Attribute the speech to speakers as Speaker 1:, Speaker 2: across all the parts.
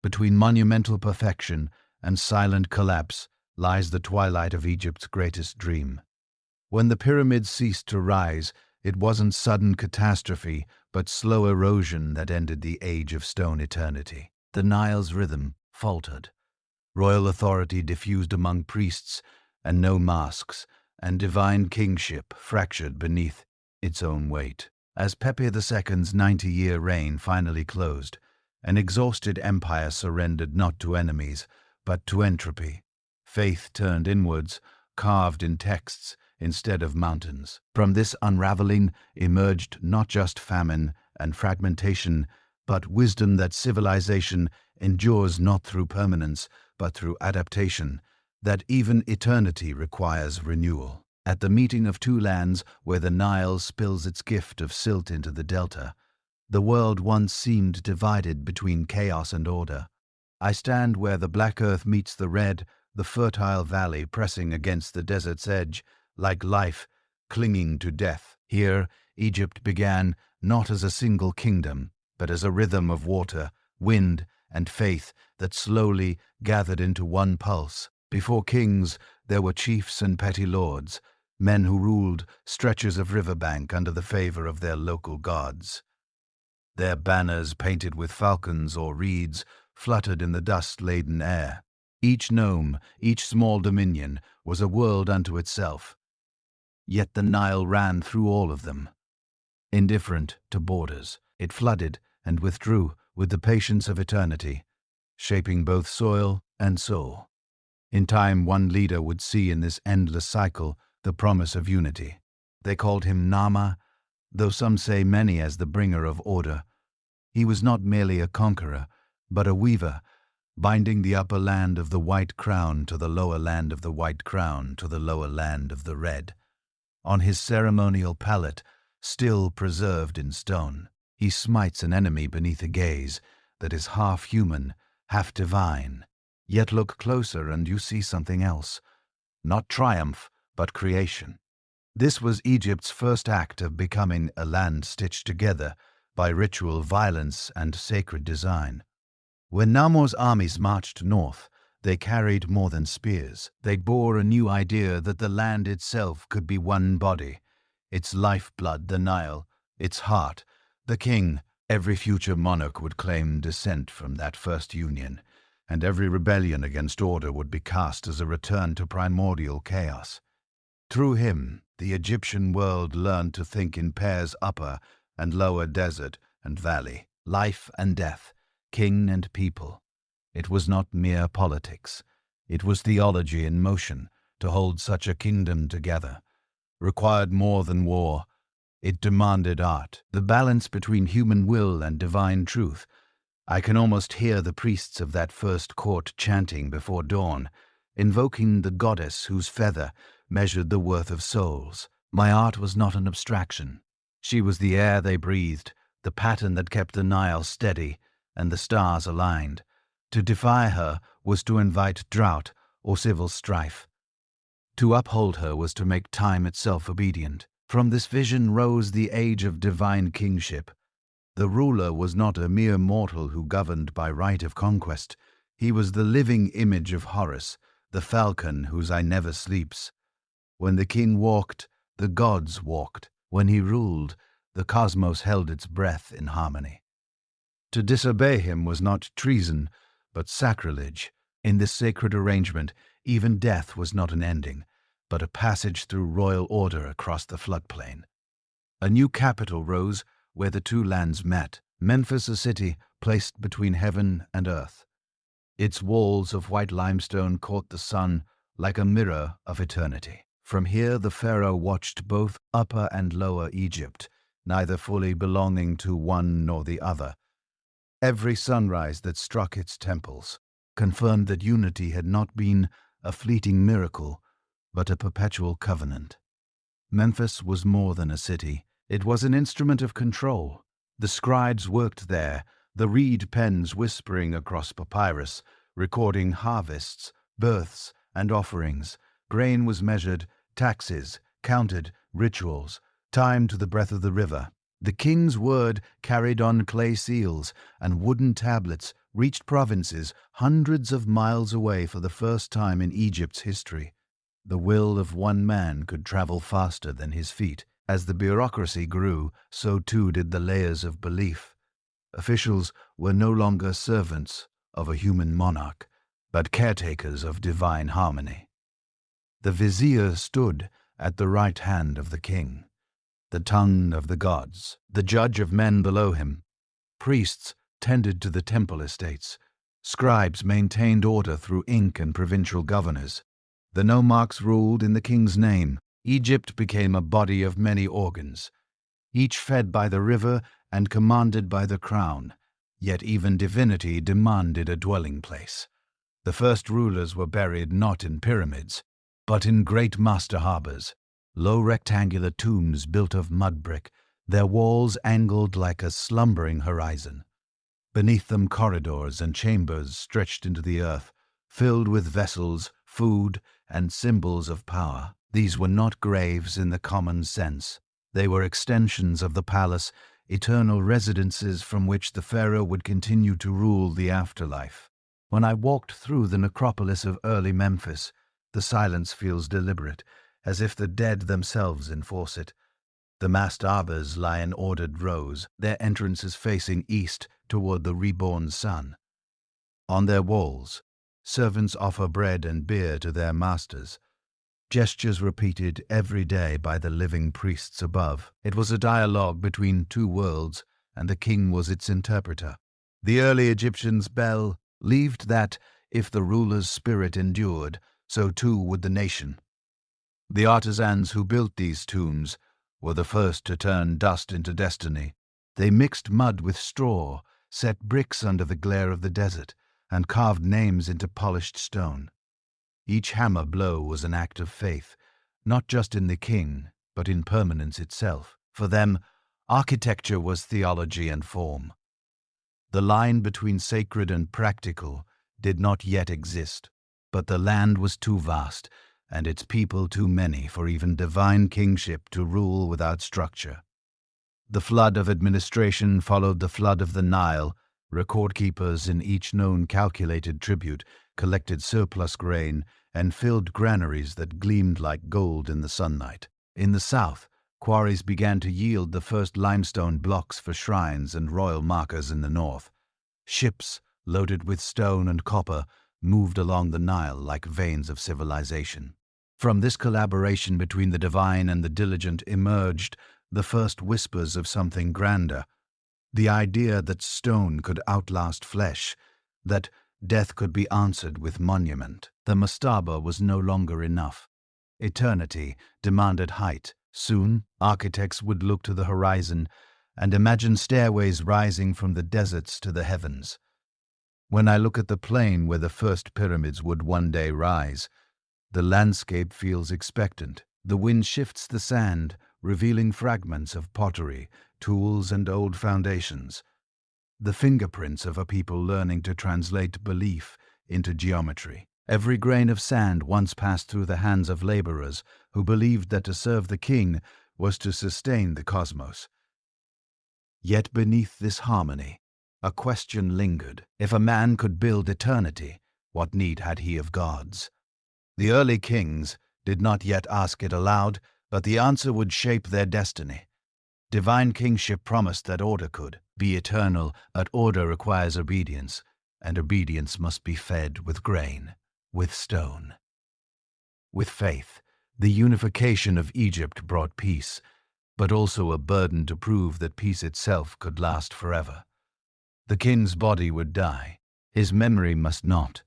Speaker 1: Between monumental perfection and silent collapse lies the twilight of Egypt's greatest dream. When the pyramids ceased to rise, it wasn't sudden catastrophe, but slow erosion that ended the age of stone eternity. The Nile's rhythm faltered. Royal authority diffused among priests and no masks, and divine kingship fractured beneath its own weight. As Pepi II's 90-year reign finally closed, an exhausted empire surrendered not to enemies, but to entropy. Faith turned inwards, carved in texts instead of mountains. From this unraveling emerged not just famine and fragmentation, but wisdom that civilization endures not through permanence, but through adaptation, that even eternity requires renewal. At the meeting of two lands where the Nile spills its gift of silt into the delta, the world once seemed divided between chaos and order. I stand where the black earth meets the red, the fertile valley pressing against the desert's edge, like life clinging to death. Here, Egypt began not as a single kingdom, but as a rhythm of water, wind, and faith that slowly gathered into one pulse. Before kings, there were chiefs and petty lords, men who ruled stretches of riverbank under the favor of their local gods. Their banners, painted with falcons or reeds, fluttered in the dust-laden air. Each nome, each small dominion, was a world unto itself. Yet the Nile ran through all of them. Indifferent to borders, it flooded and withdrew with the patience of eternity, shaping both soil and soul. In time, one leader would see in this endless cycle the promise of unity. They called him Narmer, though some say many as the bringer of order. He was not merely a conqueror, but a weaver, binding the upper land of the white crown to the lower land of the white crown to the lower land of the red. On his ceremonial pallet, still preserved in stone, he smites an enemy beneath a gaze that is half human, half divine. Yet look closer and you see something else. Not triumph, but creation. This was Egypt's first act of becoming a land stitched together by ritual violence and sacred design. When Narmer's armies marched north, they carried more than spears. They bore a new idea that the land itself could be one body, its lifeblood the Nile, its heart the king. Every future monarch would claim descent from that first union, and every rebellion against order would be cast as a return to primordial chaos. Through him, the Egyptian world learned to think in pairs: upper and lower desert and valley, life and death, king and people. It was not mere politics. It was theology in motion. To hold such a kingdom together required more than war. It demanded art, the balance between human will and divine truth. I can almost hear the priests of that first court chanting before dawn, invoking the goddess whose feather measured the worth of souls. My art was not an abstraction. She was the air they breathed, the pattern that kept the Nile steady and the stars aligned. To defy her was to invite drought or civil strife. To uphold her was to make time itself obedient. From this vision rose the age of divine kingship. The ruler was not a mere mortal who governed by right of conquest. He was the living image of Horus, the falcon whose eye never sleeps. When the king walked, the gods walked. When he ruled, the cosmos held its breath in harmony. To disobey him was not treason, but sacrilege. In this sacred arrangement, even death was not an ending, but a passage through royal order across the floodplain. A new capital rose where the two lands met, Memphis, a city placed between heaven and earth. Its walls of white limestone caught the sun like a mirror of eternity. From here the Pharaoh watched both Upper and Lower Egypt, neither fully belonging to one nor the other. Every sunrise that struck its temples confirmed that unity had not been a fleeting miracle, but a perpetual covenant. Memphis was more than a city. It was an instrument of control. The scribes worked there, the reed pens whispering across papyrus, recording harvests, births, and offerings. Grain was measured, taxes counted, rituals, timed to the breath of the river. The king's word carried on clay seals and wooden tablets reached provinces hundreds of miles away for the first time in Egypt's history. The will of one man could travel faster than his feet. As the bureaucracy grew, so too did the layers of belief. Officials were no longer servants of a human monarch, but caretakers of divine harmony. The vizier stood at the right hand of the king, the tongue of the gods, the judge of men below him. Priests tended to the temple estates. Scribes maintained order through ink and provincial governors. The nomarchs ruled in the king's name. Egypt became a body of many organs, each fed by the river and commanded by the crown, yet even divinity demanded a dwelling place. The first rulers were buried not in pyramids, but in great master harbors, low rectangular tombs built of mud brick, their walls angled like a slumbering horizon. Beneath them corridors and chambers stretched into the earth, filled with vessels, food, and symbols of power. These were not graves in the common sense. They were extensions of the palace, eternal residences from which the pharaoh would continue to rule the afterlife. When I walked through the necropolis of early Memphis, the silence feels deliberate, as if the dead themselves enforce it. The mastabas lie in ordered rows, their entrances facing east toward the reborn sun. On their walls, servants offer bread and beer to their masters, gestures repeated every day by the living priests above. It was a dialogue between two worlds, and the king was its interpreter. The early Egyptians believed that, if the ruler's spirit endured, so too would the nation. The artisans who built these tombs were the first to turn dust into destiny. They mixed mud with straw, set bricks under the glare of the desert, and carved names into polished stone. Each hammer blow was an act of faith, not just in the king, but in permanence itself. For them, architecture was theology and form. The line between sacred and practical did not yet exist, but the land was too vast, and its people too many for even divine kingship to rule without structure. The flood of administration followed the flood of the Nile. Record keepers in each known calculated tribute collected surplus grain and filled granaries that gleamed like gold in the sunlight. In the south, quarries began to yield the first limestone blocks for shrines and royal markers in the north. Ships, loaded with stone and copper, moved along the Nile like veins of civilization. From this collaboration between the divine and the diligent emerged the first whispers of something grander, the idea that stone could outlast flesh, that death could be answered with monument. The mastaba was no longer enough. Eternity demanded height. Soon, architects would look to the horizon and imagine stairways rising from the deserts to the heavens. When I look at the plain where the first pyramids would one day rise, the landscape feels expectant. The wind shifts the sand, revealing fragments of pottery, tools, and old foundations. The fingerprints of a people learning to translate belief into geometry. Every grain of sand once passed through the hands of laborers who believed that to serve the king was to sustain the cosmos. Yet beneath this harmony, a question lingered. If a man could build eternity, what need had he of gods? The early kings did not yet ask it aloud, but the answer would shape their destiny. Divine kingship promised that order could be eternal, but order requires obedience, and obedience must be fed with grain, with stone. With faith, the unification of Egypt brought peace, but also a burden to prove that peace itself could last forever. The king's body would die, his memory must not.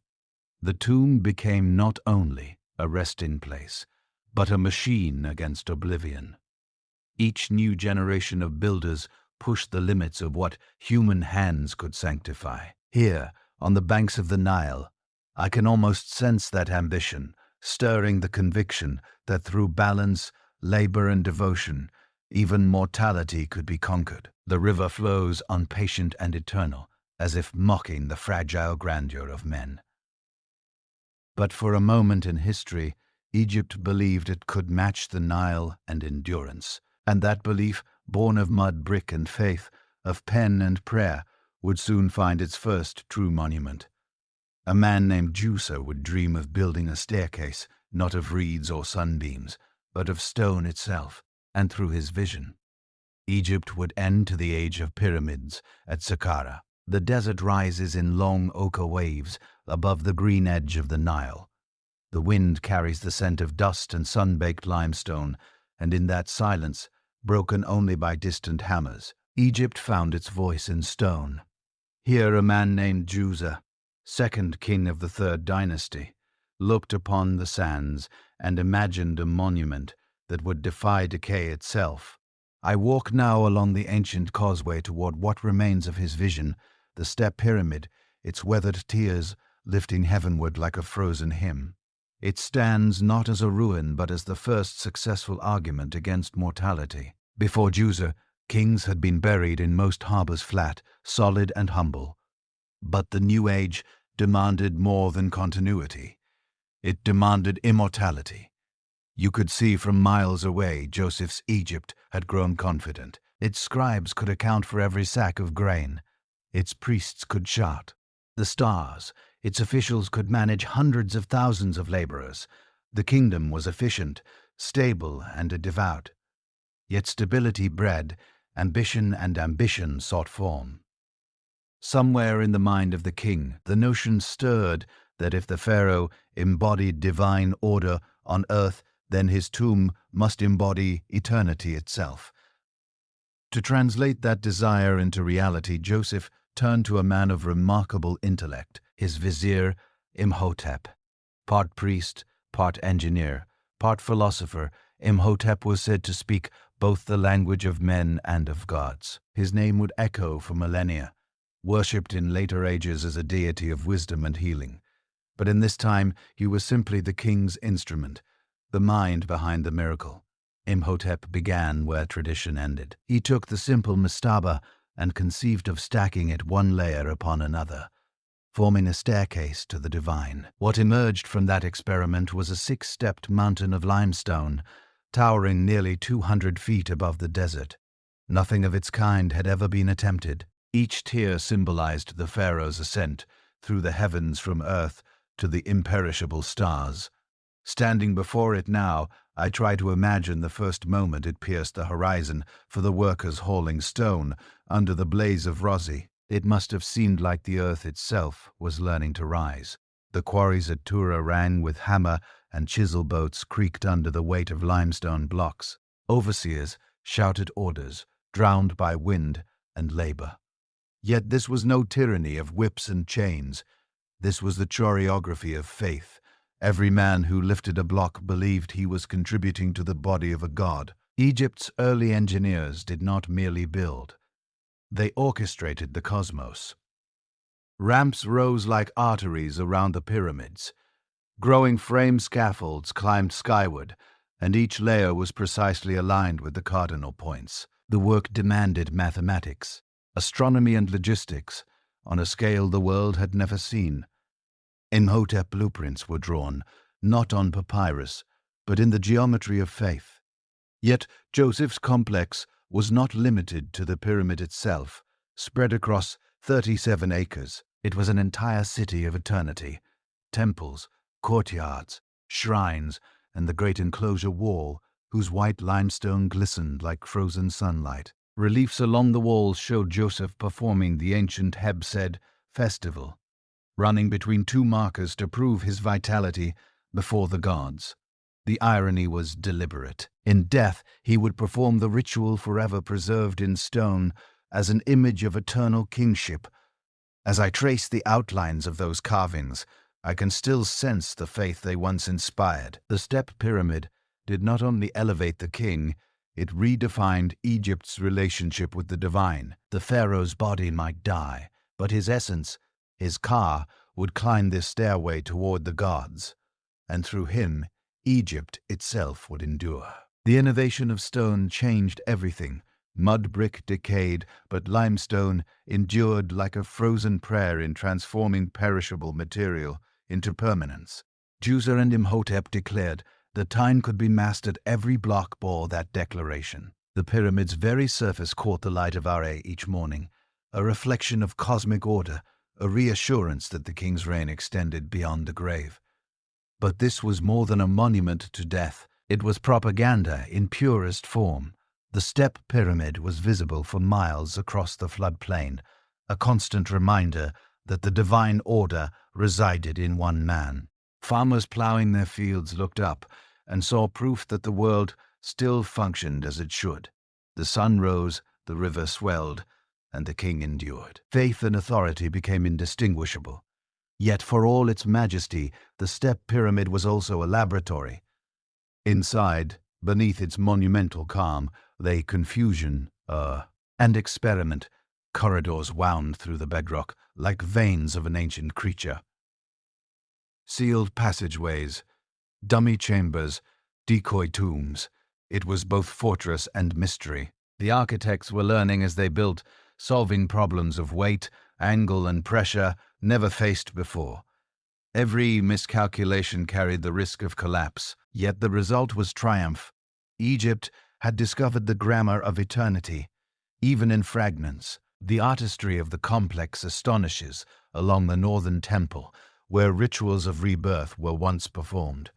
Speaker 1: The tomb became not only a resting place, but a machine against oblivion. Each new generation of builders pushed the limits of what human hands could sanctify. Here, on the banks of the Nile, I can almost sense that ambition, stirring the conviction that through balance, labor, and devotion, even mortality could be conquered. The river flows unpatient and eternal, as if mocking the fragile grandeur of men. But for a moment in history, Egypt believed it could match the Nile and endurance, and that belief, born of mud, brick, and faith, of pen and prayer, would soon find its first true monument. A man named Djoser would dream of building a staircase, not of reeds or sunbeams, but of stone itself, and through his vision, Egypt would end to the age of pyramids at Saqqara. The desert rises in long ochre waves above the green edge of the Nile. The wind carries the scent of dust and sun-baked limestone, and in that silence, broken only by distant hammers, Egypt found its voice in stone. Here a man named Djoser, second king of the third dynasty, looked upon the sands and imagined a monument that would defy decay itself. I walk now along the ancient causeway toward what remains of his vision, the step pyramid, its weathered tiers lifting heavenward like a frozen hymn. It stands not as a ruin but as the first successful argument against mortality. Before Djoser, kings had been buried in most harbors flat, solid and humble. But the new age demanded more than continuity. It demanded immortality. You could see from miles away Joseph's Egypt had grown confident. Its scribes could account for every sack of grain. Its priests could chart the stars. Its officials could manage hundreds of thousands of laborers. The kingdom was efficient, stable, and devout. Yet stability bred ambition, and ambition sought form. Somewhere in the mind of the king, the notion stirred that if the pharaoh embodied divine order on earth, then his tomb must embody eternity itself. To translate that desire into reality, Joseph turned to a man of remarkable intellect, his vizier Imhotep. Part priest, part engineer, part philosopher, Imhotep was said to speak both the language of men and of gods. His name would echo for millennia, worshipped in later ages as a deity of wisdom and healing. But in this time he was simply the king's instrument, the mind behind the miracle. Imhotep began where tradition ended. He took the simple mastaba and conceived of stacking it one layer upon another, forming a staircase to the divine. What emerged from that experiment was a 6-stepped mountain of limestone, towering nearly 200 feet above the desert. Nothing of its kind had ever been attempted. Each tier symbolized the pharaoh's ascent through the heavens from earth to the imperishable stars. Standing before it now, I try to imagine the first moment it pierced the horizon for the workers hauling stone under the blaze of Rozi. It must have seemed like the earth itself was learning to rise. The quarries at Tura rang with hammer, and chisel boats creaked under the weight of limestone blocks. Overseers shouted orders, drowned by wind and labor. Yet this was no tyranny of whips and chains. This was the choreography of faith. Every man who lifted a block believed he was contributing to the body of a god. Egypt's early engineers did not merely build. They orchestrated the cosmos. Ramps rose like arteries around the pyramids. Growing frame scaffolds climbed skyward, and each layer was precisely aligned with the cardinal points. The work demanded mathematics, astronomy and logistics, on a scale the world had never seen. Imhotep blueprints were drawn, not on papyrus, but in the geometry of faith. Yet Joseph's complex was not limited to the pyramid itself. Spread across 37 acres, it was an entire city of eternity. Temples, courtyards, shrines, and the great enclosure wall, whose white limestone glistened like frozen sunlight. Reliefs along the walls showed Joseph performing the ancient Heb-Sed festival, running between two markers to prove his vitality before the gods. The irony was deliberate. In death, he would perform the ritual forever preserved in stone as an image of eternal kingship. As I trace the outlines of those carvings, I can still sense the faith they once inspired. The step pyramid did not only elevate the king, it redefined Egypt's relationship with the divine. The pharaoh's body might die, but his essence, his Ka, would climb this stairway toward the gods, and through him, Egypt itself would endure. The innovation of stone changed everything. Mud brick decayed, but limestone endured like a frozen prayer in transforming perishable material into permanence. Djoser and Imhotep declared the time could be mastered. Every block bore that declaration. The pyramid's very surface caught the light of Are each morning, a reflection of cosmic order, a reassurance that the king's reign extended beyond the grave. But this was more than a monument to death. It was propaganda in purest form. The step pyramid was visible for miles across the floodplain, a constant reminder that the divine order resided in one man. Farmers plowing their fields looked up and saw proof that the world still functioned as it should. The sun rose, the river swelled, and the king endured. Faith and authority became indistinguishable. Yet for all its majesty, the step pyramid was also a laboratory. Inside, beneath its monumental calm, lay confusion, and experiment. Corridors wound through the bedrock like veins of an ancient creature. Sealed passageways, dummy chambers, decoy tombs. It was both fortress and mystery. The architects were learning as they built, solving problems of weight, angle, and pressure never faced before. Every miscalculation carried the risk of collapse, yet the result was triumph. Egypt had discovered the grammar of eternity, even in fragments. The artistry of the complex astonishes along the northern temple, where rituals of rebirth were once performed.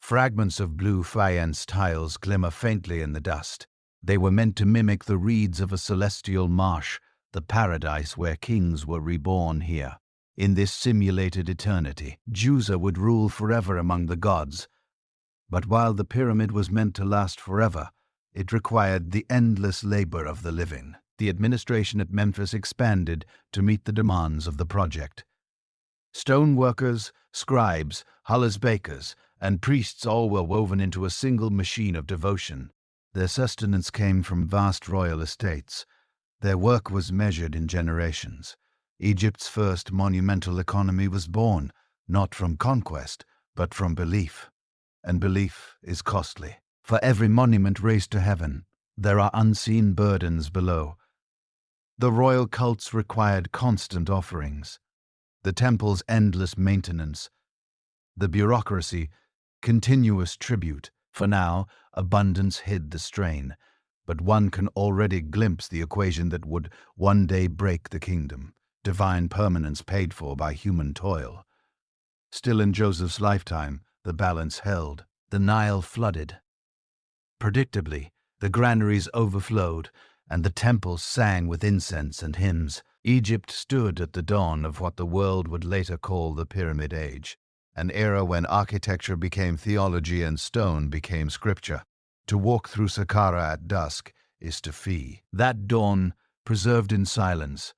Speaker 1: Fragments of blue faience tiles glimmer faintly in the dust. They were meant to mimic the reeds of a celestial marsh, the paradise where kings were reborn here. In this simulated eternity, Djoser would rule forever among the gods. But while the pyramid was meant to last forever, it required the endless labor of the living. The administration at Memphis expanded to meet the demands of the project. Stoneworkers, scribes, hullers bakers, and priests all were woven into a single machine of devotion. Their sustenance came from vast royal estates. Their work was measured in generations. Egypt's first monumental economy was born, not from conquest, but from belief. And belief is costly. For every monument raised to heaven, there are unseen burdens below. The royal cults required constant offerings, the temple's endless maintenance, the bureaucracy, continuous tribute. For now, abundance hid the strain, but one can already glimpse the equation that would one day break the kingdom, divine permanence paid for by human toil. Still in Joseph's lifetime, the balance held. The Nile flooded. Predictably, the granaries overflowed, and the temples sang with incense and hymns. Egypt stood at the dawn of what the world would later call the Pyramid Age, an era when architecture became theology and stone became scripture. To walk through Saqqara at dusk is to fee. That dawn, preserved in silence.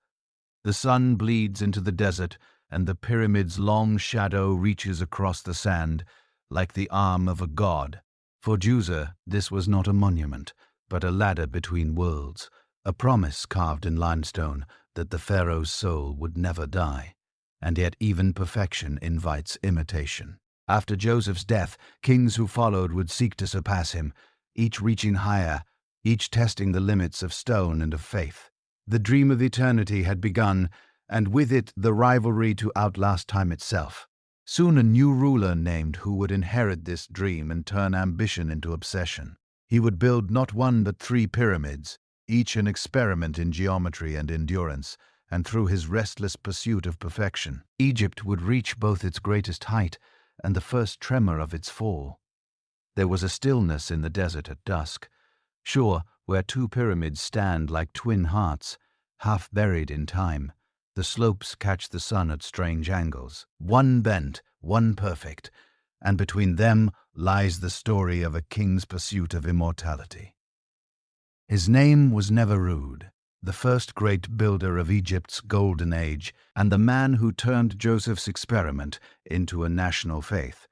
Speaker 1: The sun bleeds into the desert, and the pyramid's long shadow reaches across the sand, like the arm of a god. For Djoser, this was not a monument, but a ladder between worlds, a promise carved in limestone that the Pharaoh's soul would never die. And yet even perfection invites imitation. After Joseph's death, kings who followed would seek to surpass him, each reaching higher, each testing the limits of stone and of faith. The dream of eternity had begun, and with it the rivalry to outlast time itself. Soon a new ruler named who would inherit this dream and turn ambition into obsession. He would build not one but 3 pyramids, each an experiment in geometry and endurance, and through his restless pursuit of perfection, Egypt would reach both its greatest height and the first tremor of its fall. There was a stillness in the desert at dusk. Sure, where 2 pyramids stand like twin hearts, half buried in time, the slopes catch the sun at strange angles, one bent, one perfect, and between them lies the story of a king's pursuit of immortality. His name was Sneferu, the first great builder of Egypt's golden age, and the man who turned Joseph's experiment into a national faith.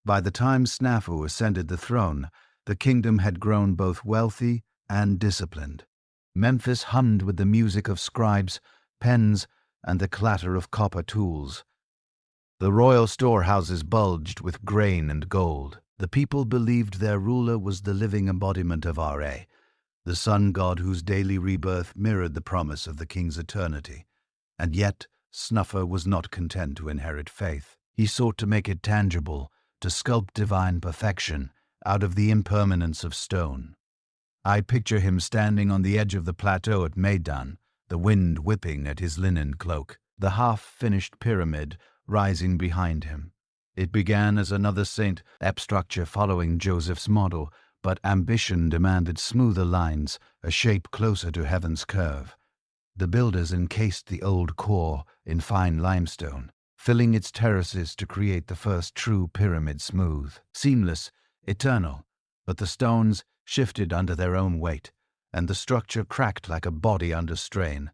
Speaker 1: By the time Sneferu ascended the throne, the kingdom had grown both wealthy and disciplined. Memphis hummed with the music of scribes, pens, and the clatter of copper tools. The royal storehouses bulged with grain and gold. The people believed their ruler was the living embodiment of Ra, the sun god whose daily rebirth mirrored the promise of the king's eternity. And yet, Sneferu was not content to inherit faith. He sought to make it tangible, to sculpt divine perfection out of the impermanence of stone. I picture him standing on the edge of the plateau at Maidan, the wind whipping at his linen cloak, the half-finished pyramid rising behind him. It began as another Saint Ep structure following Joseph's model, but ambition demanded smoother lines, a shape closer to heaven's curve. The builders encased the old core in fine limestone, filling its terraces to create the first true pyramid, smooth, seamless, eternal. But the stones shifted under their own weight, and the structure cracked like a body under strain.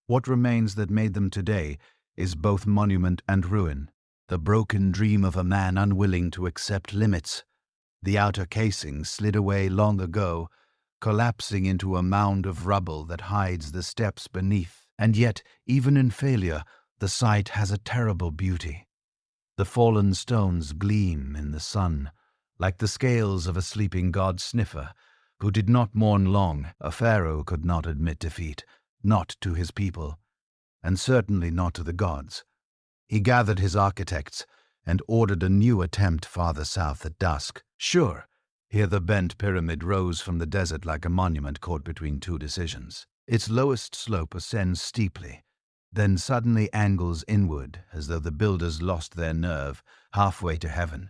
Speaker 1: What remains that made them today is both monument and ruin, the broken dream of a man unwilling to accept limits. The outer casing slid away long ago, collapsing into a mound of rubble that hides the steps beneath. And yet, even in failure, the sight has a terrible beauty. The fallen stones gleam in the sun, like the scales of a sleeping god Sneferu, who did not mourn long. A pharaoh could not admit defeat, not to his people, and certainly not to the gods. He gathered his architects and ordered a new attempt farther south at dusk. Sure, here the bent pyramid rose from the desert like a monument caught between two decisions. Its lowest slope ascends steeply, then suddenly angles inward as though the builders lost their nerve halfway to heaven.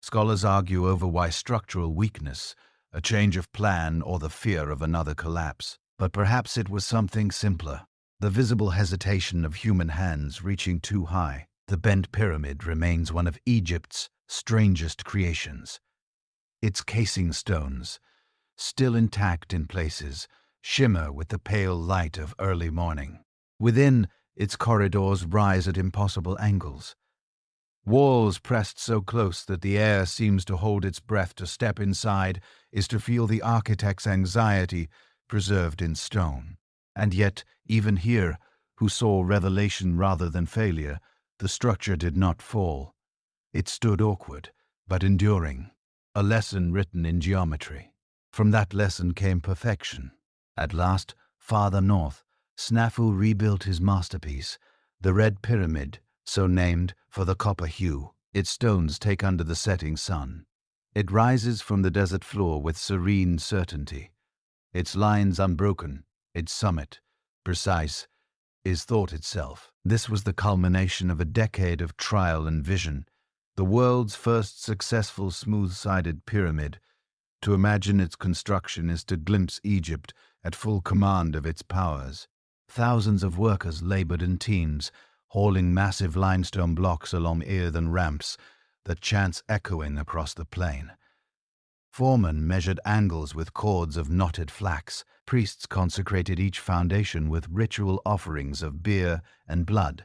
Speaker 1: Scholars argue over why: structural weakness, a change of plan, or the fear of another collapse. But perhaps it was something simpler, the visible hesitation of human hands reaching too high. The bent pyramid remains one of Egypt's strangest creations. Its casing stones, still intact in places, shimmer with the pale light of early morning. Within, its corridors rise at impossible angles. Walls pressed so close that the air seems to hold its breath. To step inside is to feel the architect's anxiety preserved in stone. And yet, even here, who saw revelation rather than failure, the structure did not fall. It stood awkward, but enduring, a lesson written in geometry. From that lesson came perfection. At last, farther north, Sneferu rebuilt his masterpiece, the Red Pyramid, so named for the copper hue its stones take under the setting sun. It rises from the desert floor with serene certainty, its lines unbroken, its summit precise, is thought itself. This was the culmination of a decade of trial and vision, the world's first successful smooth-sided pyramid. To imagine its construction is to glimpse Egypt at full command of its powers. Thousands of workers labored in teams, hauling massive limestone blocks along earthen ramps that chants echoing across the plain. Foremen measured angles with cords of knotted flax. Priests consecrated each foundation with ritual offerings of beer and blood.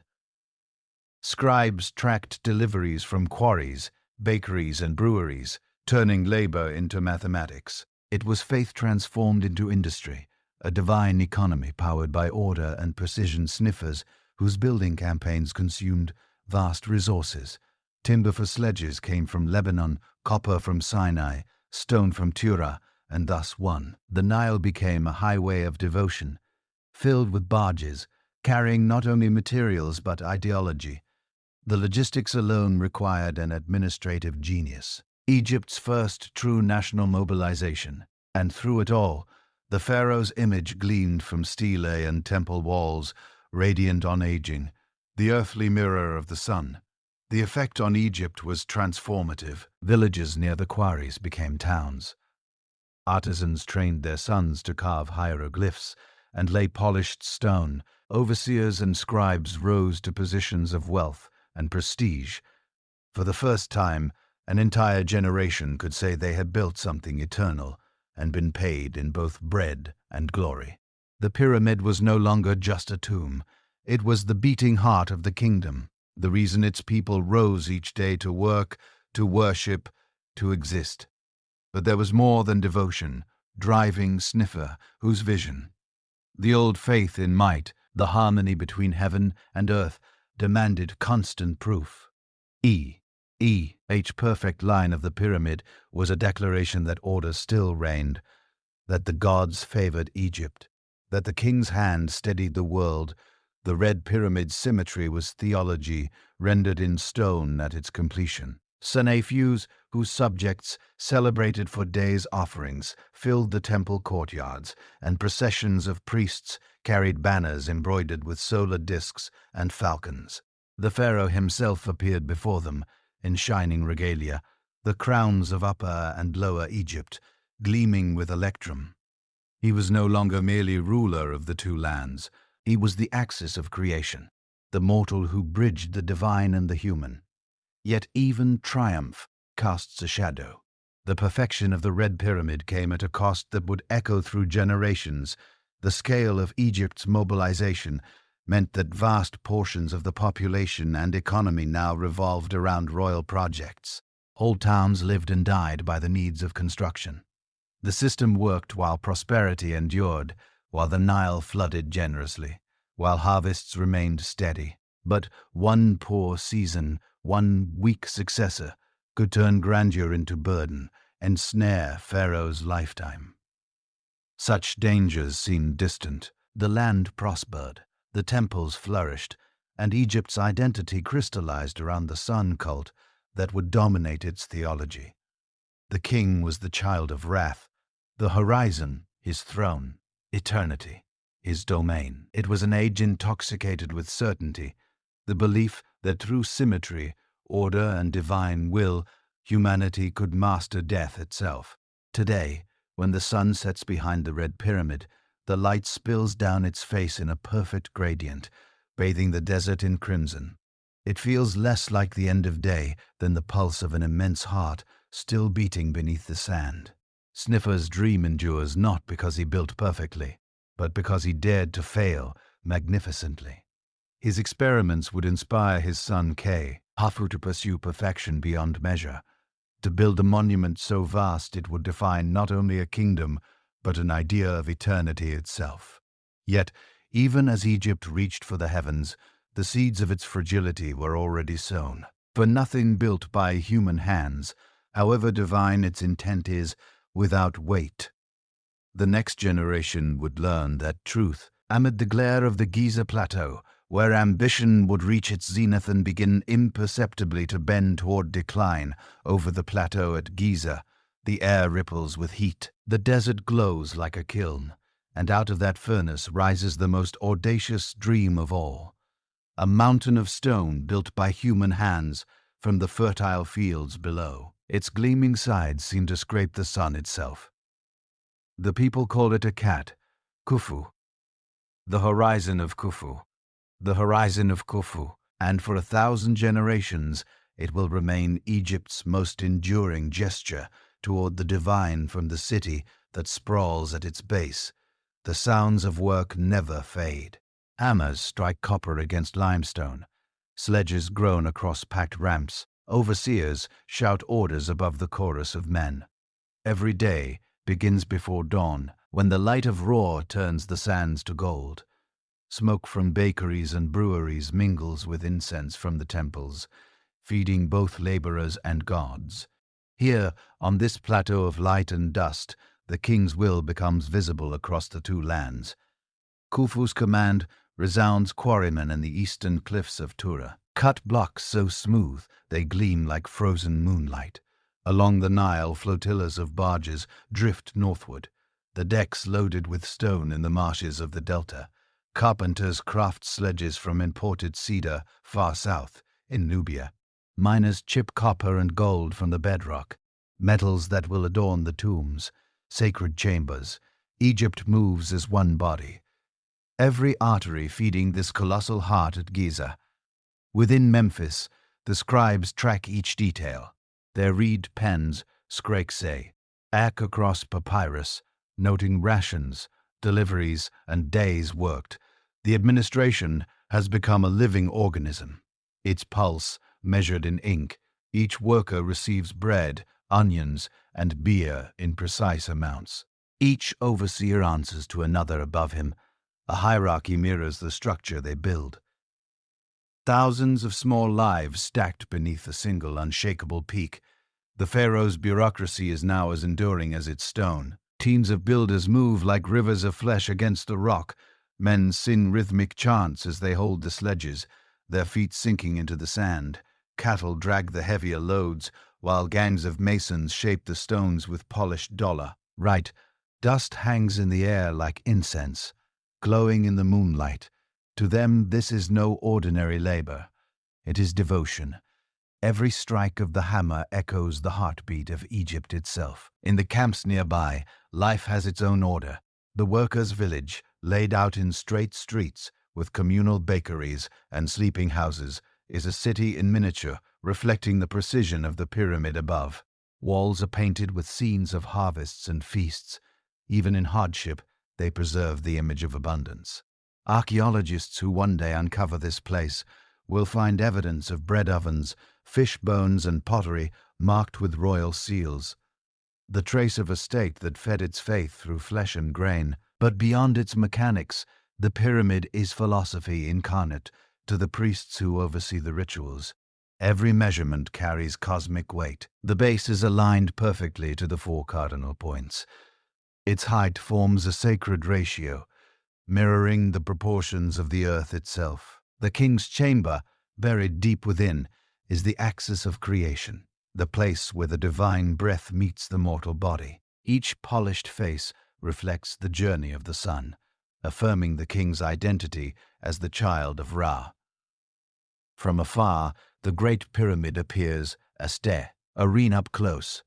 Speaker 1: Scribes tracked deliveries from quarries, bakeries, and breweries, turning labor into mathematics. It was faith transformed into industry, a divine economy powered by order and precision. Sniffers whose building campaigns consumed vast resources. Timber for sledges came from Lebanon, copper from Sinai, stone from Tura, and thus one. The Nile became a highway of devotion, filled with barges, carrying not only materials but ideology. The logistics alone required an administrative genius. Egypt's first true national mobilization. And through it all, the pharaoh's image gleamed from stele and temple walls, radiant on aging, the earthly mirror of the sun. The effect on Egypt was transformative. Villages near the quarries became towns. Artisans trained their sons to carve hieroglyphs and lay polished stone. Overseers and scribes rose to positions of wealth and prestige. For the first time, an entire generation could say they had built something eternal and been paid in both bread and glory. The pyramid was no longer just a tomb. It was the beating heart of the kingdom, the reason its people rose each day to work, to worship, to exist. But there was more than devotion, driving Sneferu, whose vision. The old faith in might, the harmony between heaven and earth, demanded constant proof. Each perfect line of the pyramid was a declaration that order still reigned, that the gods favored Egypt, that the king's hand steadied the world. The Red Pyramid's symmetry was theology rendered in stone at its completion. Sneferus, whose subjects, celebrated for days' offerings, filled the temple courtyards, and processions of priests carried banners embroidered with solar discs and falcons. The pharaoh himself appeared before them, in shining regalia, the crowns of Upper and Lower Egypt, gleaming with electrum. He was no longer merely ruler of the two lands. He was the axis of creation, the mortal who bridged the divine and the human. Yet even triumph casts a shadow. The perfection of the Red Pyramid came at a cost that would echo through generations. The scale of Egypt's mobilization meant that vast portions of the population and economy now revolved around royal projects. Whole towns lived and died by the needs of construction. The system worked while prosperity endured, while the Nile flooded generously, while harvests remained steady. But one poor season, one weak successor, could turn grandeur into burden, ensnare Pharaoh's lifetime. Such dangers seemed distant. The land prospered, the temples flourished, and Egypt's identity crystallized around the sun cult that would dominate its theology. The king was the child of wrath, the horizon his throne, eternity his domain. It was an age intoxicated with certainty, the belief that through symmetry, order, and divine will, humanity could master death itself. Today, when the sun sets behind the Red Pyramid, the light spills down its face in a perfect gradient, bathing the desert in crimson. It feels less like the end of day than the pulse of an immense heart still beating beneath the sand. Sneferu's dream endures not because he built perfectly, but because he dared to fail magnificently. His experiments would inspire his son Khufu to pursue perfection beyond measure, to build a monument so vast it would define not only a kingdom, but an idea of eternity itself. Yet, even as Egypt reached for the heavens, the seeds of its fragility were already sown. For nothing built by human hands, however divine its intent is, without weight. The next generation would learn that truth, amid the glare of the Giza plateau, where ambition would reach its zenith and begin imperceptibly to bend toward decline. Over the plateau at Giza, the air ripples with heat. The desert glows like a kiln, and out of that furnace rises the most audacious dream of all. A mountain of stone built by human hands from the fertile fields below. Its gleaming sides seem to scrape the sun itself. The people call it a cat, Khufu, the horizon of Khufu. The horizon of Khufu, and for 1,000 generations it will remain Egypt's most enduring gesture toward the divine from the city that sprawls at its base. The sounds of work never fade. Hammers strike copper against limestone. Sledges groan across packed ramps. Overseers shout orders above the chorus of men. Every day begins before dawn, when the light of Ra turns the sands to gold. Smoke from bakeries and breweries mingles with incense from the temples, feeding both laborers and gods. Here, on this plateau of light and dust, the king's will becomes visible across the two lands. Khufu's command resounds quarrymen in the eastern cliffs of Tura. Cut blocks so smooth they gleam like frozen moonlight. Along the Nile, flotillas of barges drift northward, the decks loaded with stone in the marshes of the delta. Carpenters craft sledges from imported cedar far south, in Nubia. Miners chip copper and gold from the bedrock, metals that will adorn the tombs, sacred chambers. Egypt moves as one body, every artery feeding this colossal heart at Giza. Within Memphis, the scribes track each detail. Their reed pens, scrake act across papyrus, noting rations, deliveries, and days worked. The administration has become a living organism. Its pulse measured in ink. Each worker receives bread, onions, and beer in precise amounts. Each overseer answers to another above him. A hierarchy mirrors the structure they build. Thousands of small lives stacked beneath a single unshakable peak. The pharaoh's bureaucracy is now as enduring as its stone. Teams of builders move like rivers of flesh against the rock. Men sing rhythmic chants as they hold the sledges, their feet sinking into the sand. cattle drag the heavier loads, while gangs of masons shape the stones with polished dollar. Right, dust hangs in the air like incense, glowing in the moonlight. To them this is no ordinary labor. It is devotion. Every strike of the hammer echoes the heartbeat of Egypt itself. In the camps nearby, life has its own order. The workers' village, laid out in straight streets, with communal bakeries and sleeping houses, is a city in miniature, reflecting the precision of the pyramid above. Walls are painted with scenes of harvests and feasts. Even in hardship, they preserve the image of abundance. Archaeologists who one day uncover this place will find evidence of bread ovens, fish bones, and pottery marked with royal seals, the trace of a state that fed its faith through flesh and grain. But beyond its mechanics, the pyramid is philosophy incarnate to the priests who oversee the rituals. Every measurement carries cosmic weight. The base is aligned perfectly to the 4 cardinal points. Its height forms a sacred ratio, mirroring the proportions of the earth itself. The king's chamber, buried deep within, is the axis of creation, the place where the divine breath meets the mortal body. Each polished face reflects the journey of the sun, affirming the king's identity as the child of Ra. From afar, the Great Pyramid appears austere, serene up close.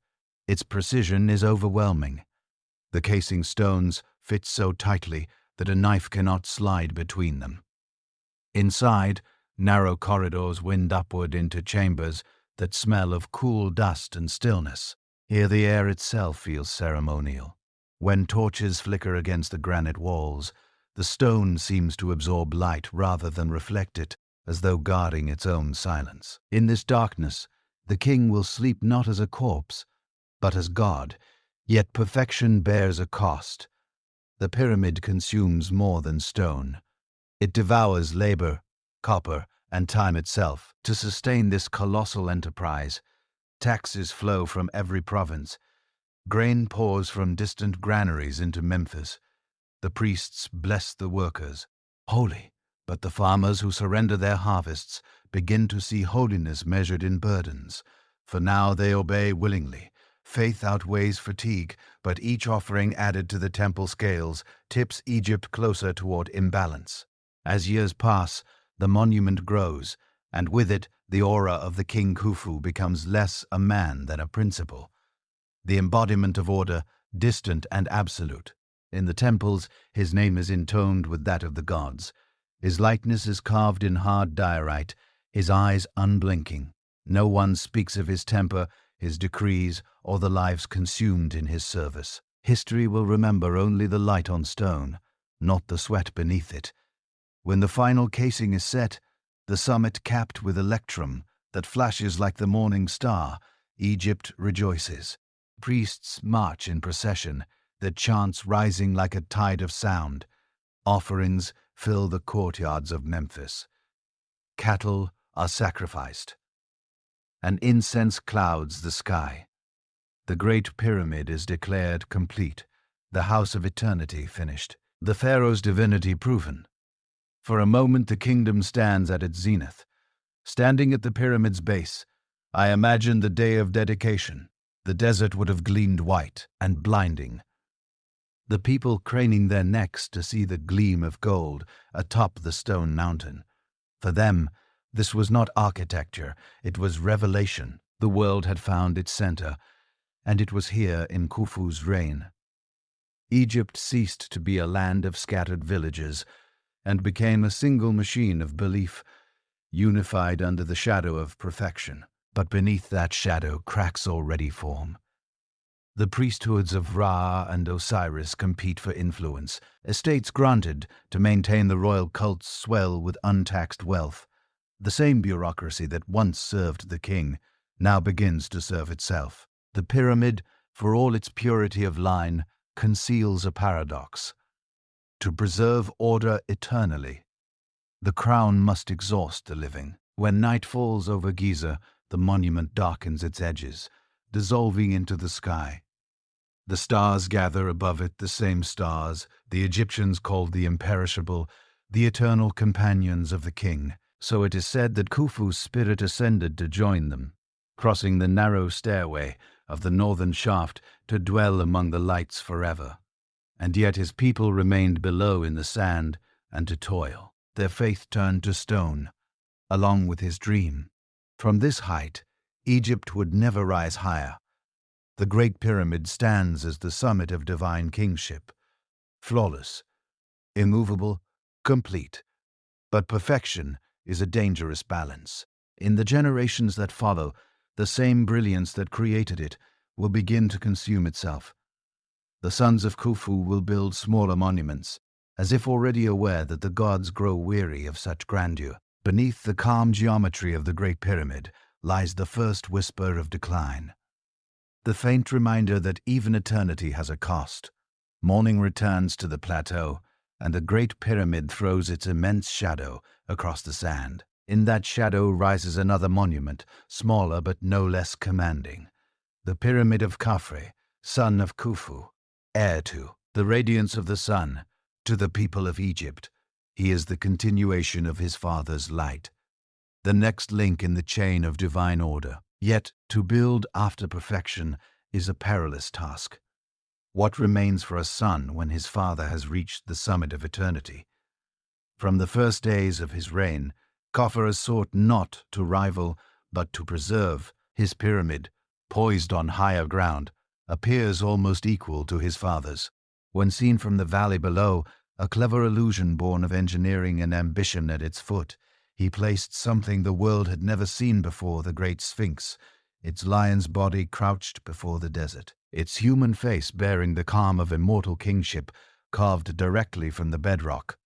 Speaker 1: Its precision is overwhelming. The casing stones fit so tightly that a knife cannot slide between them. Inside, narrow corridors wind upward into chambers that smell of cool dust and stillness. Here the air itself feels ceremonial. When torches flicker against the granite walls, the stone seems to absorb light rather than reflect it, as though guarding its own silence. In this darkness, the king will sleep not as a corpse, but as God. Yet perfection bears a cost. The pyramid consumes more than stone. It devours labor, copper, and time itself. To sustain this colossal enterprise, taxes flow from every province. Grain pours from distant granaries into Memphis. The priests bless the workers. Holy. But the farmers who surrender their harvests begin to see holiness measured in burdens. For now they obey willingly. Faith outweighs fatigue, but each offering added to the temple scales tips Egypt closer toward imbalance. As years pass, the monument grows, and with it the aura of the king Khufu becomes less a man than a principle. The embodiment of order, distant and absolute. In the temples, his name is intoned with that of the gods. His likeness is carved in hard diorite, his eyes unblinking. No one speaks of his temper, his decrees, or the lives consumed in his service. History will remember only the light on stone, not the sweat beneath it. When the final casing is set, the summit capped with electrum that flashes like the morning star, Egypt rejoices. Priests march in procession, their chants rising like a tide of sound. Offerings fill the courtyards of Memphis. Cattle are sacrificed, and incense clouds the sky. The Great Pyramid is declared complete, the house of eternity finished, the Pharaoh's divinity proven. For a moment the kingdom stands at its zenith. Standing at the pyramid's base, I imagine the day of dedication. The desert would have gleamed white and blinding. The people craning their necks to see the gleam of gold atop the stone mountain. For them, this was not architecture, it was revelation. The world had found its center, and it was here in Khufu's reign. Egypt ceased to be a land of scattered villages and became a single machine of belief, unified under the shadow of perfection. But beneath that shadow cracks already form. The priesthoods of Ra and Osiris compete for influence. Estates granted to maintain the royal cults swell with untaxed wealth. The same bureaucracy that once served the king now begins to serve itself. The pyramid, for all its purity of line, conceals a paradox. To preserve order eternally, the crown must exhaust the living. When night falls over Giza, the monument darkens its edges, dissolving into the sky. The stars gather above it, the same stars the Egyptians called the imperishable, the eternal companions of the king. So it is said that Khufu's spirit ascended to join them, crossing the narrow stairway of the northern shaft to dwell among the lights forever. And yet his people remained below in the sand and to toil. Their faith turned to stone, along with his dream. From this height, Egypt would never rise higher. The Great Pyramid stands as the summit of divine kingship, flawless, immovable, complete. But perfection is a dangerous balance. In the generations that follow, the same brilliance that created it will begin to consume itself. The sons of Khufu will build smaller monuments, as if already aware that the gods grow weary of such grandeur. Beneath the calm geometry of the Great Pyramid lies the first whisper of decline, the faint reminder that even eternity has a cost. Morning returns to the plateau, and the Great Pyramid throws its immense shadow across the sand. In that shadow rises another monument, smaller but no less commanding. The Pyramid of Khafre, son of Khufu, heir to the radiance of the sun, to the people of Egypt. He is the continuation of his father's light, the next link in the chain of divine order. Yet, to build after perfection is a perilous task. What remains for a son when his father has reached the summit of eternity? From the first days of his reign, Khafre has sought not to rival, but to preserve. His pyramid, poised on higher ground, appears almost equal to his father's. When seen from the valley below, a clever illusion born of engineering and ambition at its foot, he placed something the world had never seen before: the great Sphinx, its lion's body crouched before the desert, its human face bearing the calm of immortal kingship carved directly from the bedrock.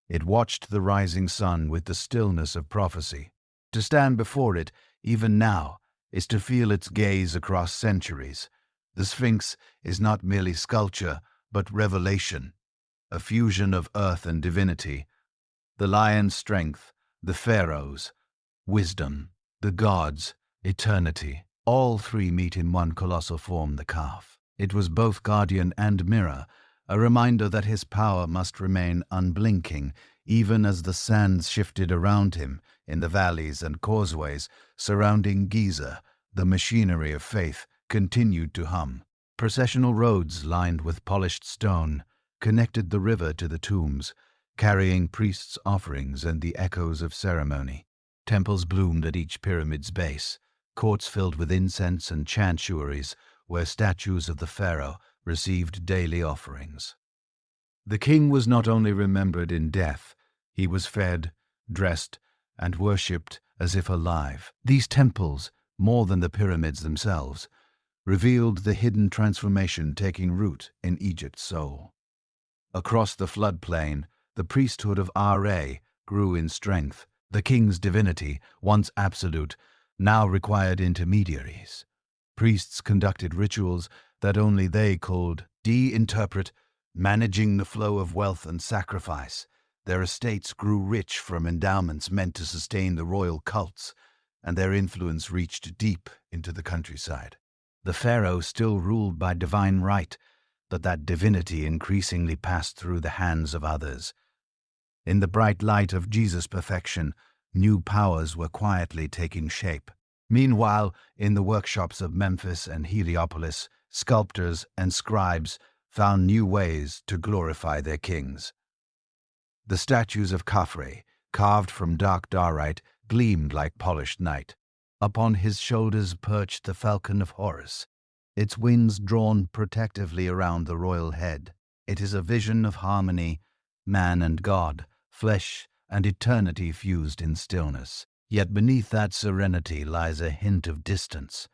Speaker 1: It watched the rising sun with the stillness of prophecy. To stand before it, even now, is to feel its gaze across centuries. The Sphinx is not merely sculpture, but revelation, a fusion of earth and divinity. The lion's strength, the Pharaohs, wisdom, the gods, eternity. All three meet in one colossal form, the calf. It was both guardian and mirror, a reminder that his power must remain unblinking, even as the sands shifted around him in the valleys and causeways surrounding Giza. The machinery of faith continued to hum. Processional roads lined with polished stone connected the river to the tombs, carrying priests' offerings and the echoes of ceremony. Temples bloomed at each pyramid's base, courts filled with incense and chantouries where statues of the pharaoh received daily offerings. The king was not only remembered in death, he was fed, dressed, and worshipped as if alive. These temples, more than the pyramids themselves, revealed the hidden transformation taking root in Egypt's soul. Across the floodplain, the priesthood of Ra grew in strength. The king's divinity, once absolute, now required intermediaries. Priests conducted rituals that only they could interpret, managing the flow of wealth and sacrifice. Their estates grew rich from endowments meant to sustain the royal cults, and their influence reached deep into the countryside. The pharaoh still ruled by divine right, but that divinity increasingly passed through the hands of others. In the bright light of Jesus' perfection, new powers were quietly taking shape. Meanwhile, in the workshops of Memphis and Heliopolis, sculptors and scribes found new ways to glorify their kings. The statues of Khafre, carved from dark diorite, gleamed like polished night. Upon his shoulders perched the falcon of Horus, its wings drawn protectively around the royal head. It is a vision of harmony, man and God, flesh and eternity fused in stillness. Yet beneath that serenity lies a hint of distance.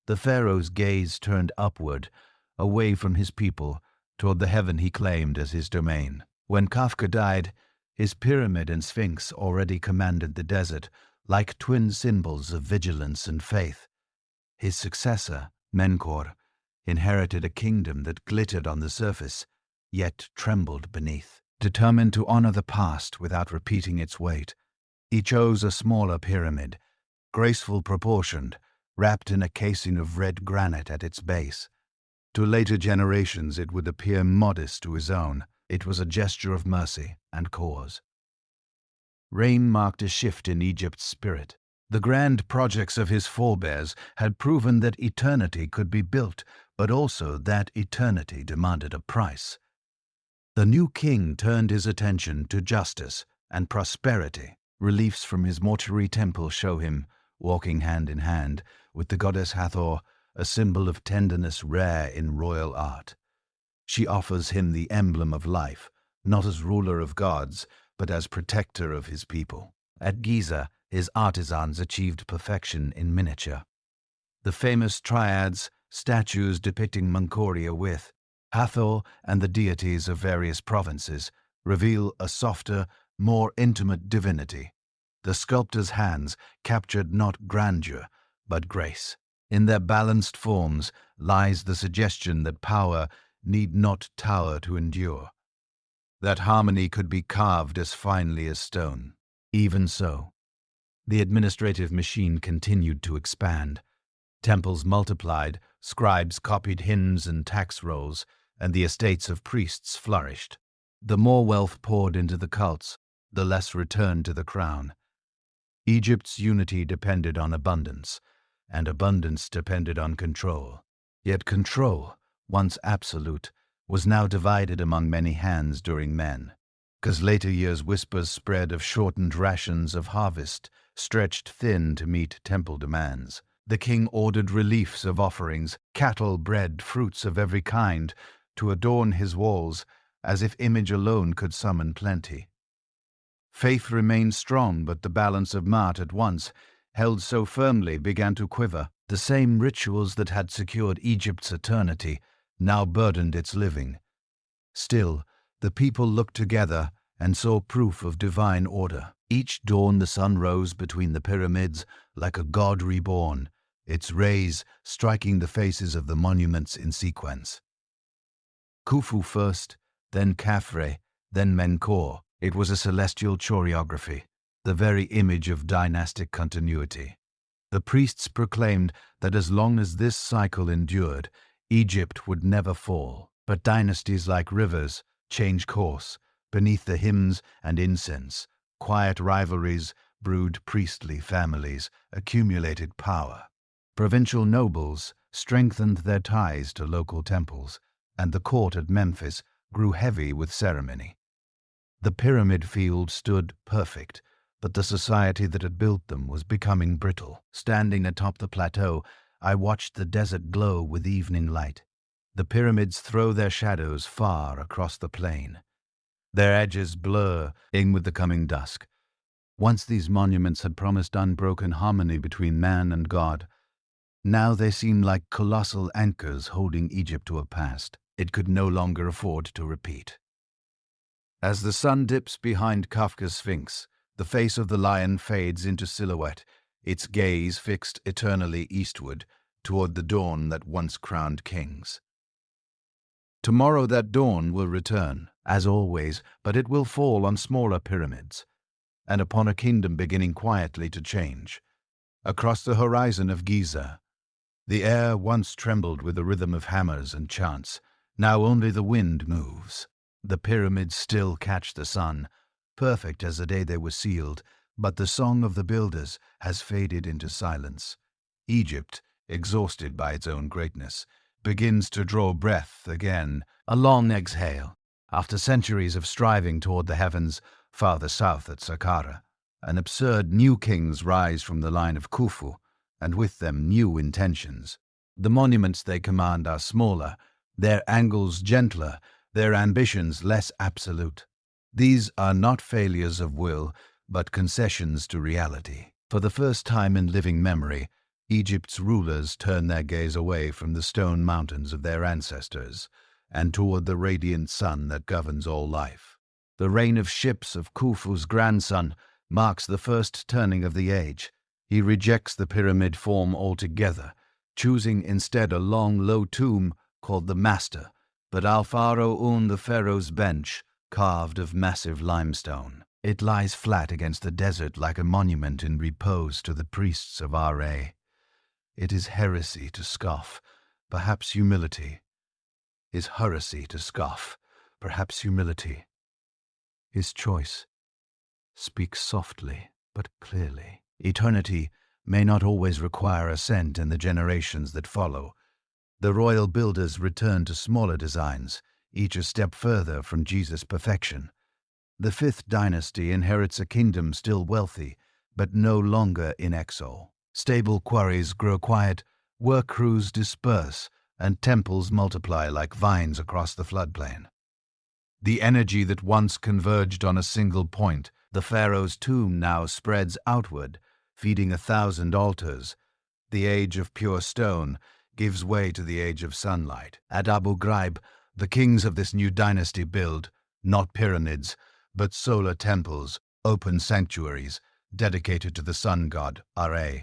Speaker 1: The pharaoh's gaze turned upward, away from his people, toward the heaven he claimed as his domain. When Khafre died, his pyramid and sphinx already commanded the desert, like twin symbols of vigilance and faith. His successor, Menkaure, inherited a kingdom that glittered on the surface, yet trembled beneath. Determined to honor the past without repeating its weight, he chose a smaller pyramid, graceful proportioned, wrapped in a casing of red granite at its base. To later generations it would appear modest to his own. It was a gesture of mercy and cause. Reign marked a shift in Egypt's spirit. The grand projects of his forebears had proven that eternity could be built, but also that eternity demanded a price. The new king turned his attention to justice and prosperity. Reliefs from his mortuary temple show him walking hand in hand with the goddess Hathor, a symbol of tenderness rare in royal art. She offers him the emblem of life, not as ruler of gods, but as protector of his people. At Giza, his artisans achieved perfection in miniature. The famous triads, statues depicting Menkaure with Hathor and the deities of various provinces, reveal a softer, more intimate divinity. The sculptor's hands captured not grandeur, but grace. In their balanced forms lies the suggestion that power need not tower to endure, that harmony could be carved as finely as stone. Even so, the administrative machine continued to expand. Temples multiplied, scribes copied hymns and tax rolls, and the estates of priests flourished. The more wealth poured into the cults, the less returned to the crown. Egypt's unity depended on abundance, and abundance depended on control. Yet control, once absolute, was now divided among many hands during men. 'Cause later years' whispers spread of shortened rations of harvest, stretched thin to meet temple demands. The king ordered reliefs of offerings, cattle, bread, fruits of every kind, to adorn his walls, as if image alone could summon plenty. Faith remained strong, but the balance of Maat at once, held so firmly, began to quiver. The same rituals that had secured Egypt's eternity now burdened its living. Still, the people looked together and saw proof of divine order. Each dawn the sun rose between the pyramids like a god reborn, its rays striking the faces of the monuments in sequence. Khufu first, then Khafre, then Menkaure. It was a celestial choreography, the very image of dynastic continuity. The priests proclaimed that as long as this cycle endured, Egypt would never fall. But dynasties like rivers change course. Beneath the hymns and incense, quiet rivalries brewed priestly families, accumulated power. Provincial nobles strengthened their ties to local temples, and the court at Memphis grew heavy with ceremony. The pyramid field stood perfect, but the society that had built them was becoming brittle. Standing atop the plateau, I watched the desert glow with evening light. The pyramids throw their shadows far across the plain. Their edges blur in with the coming dusk. Once these monuments had promised unbroken harmony between man and God. Now they seem like colossal anchors holding Egypt to a past it could no longer afford to repeat. As the sun dips behind Kafka's Sphinx, the face of the lion fades into silhouette, its gaze fixed eternally eastward, toward the dawn that once crowned kings. Tomorrow that dawn will return, as always, but it will fall on smaller pyramids, and upon a kingdom beginning quietly to change. Across the horizon of Giza, the air once trembled with the rhythm of hammers and chants. Now only the wind moves. The pyramids still catch the sun, perfect as the day they were sealed, but the song of the builders has faded into silence. Egypt, exhausted by its own greatness, begins to draw breath again, a long exhale. After centuries of striving toward the heavens, farther south at Saqqara, an absurd new kings rise from the line of Khufu, and with them new intentions. The monuments they command are smaller, their angles gentler, their ambitions less absolute. These are not failures of will, but concessions to reality. For the first time in living memory, Egypt's rulers turn their gaze away from the stone mountains of their ancestors and toward the radiant sun that governs all life. The reign of ships of Khufu's grandson marks the first turning of the age. He rejects the pyramid form altogether, choosing instead a long, low tomb called the Master, but Al-Pharaoh the Pharaoh's bench, carved of massive limestone. It lies flat against the desert like a monument in repose to the priests of Ra. It is heresy to scoff, perhaps humility. Is heresy to scoff, perhaps humility. His choice. Speak softly, but clearly. Eternity may not always require assent in the generations that follow. The royal builders return to smaller designs, each a step further from Jesus' perfection. The fifth dynasty inherits a kingdom still wealthy, but no longer in exile. Stable quarries grow quiet, work crews disperse, and temples multiply like vines across the floodplain. The energy that once converged on a single point, the pharaoh's tomb, now spreads outward, feeding 1,000 altars. The age of pure stone gives way to the age of sunlight. At Abu Ghraib, the kings of this new dynasty build, not pyramids, but solar temples, open sanctuaries, dedicated to the sun god, Ra.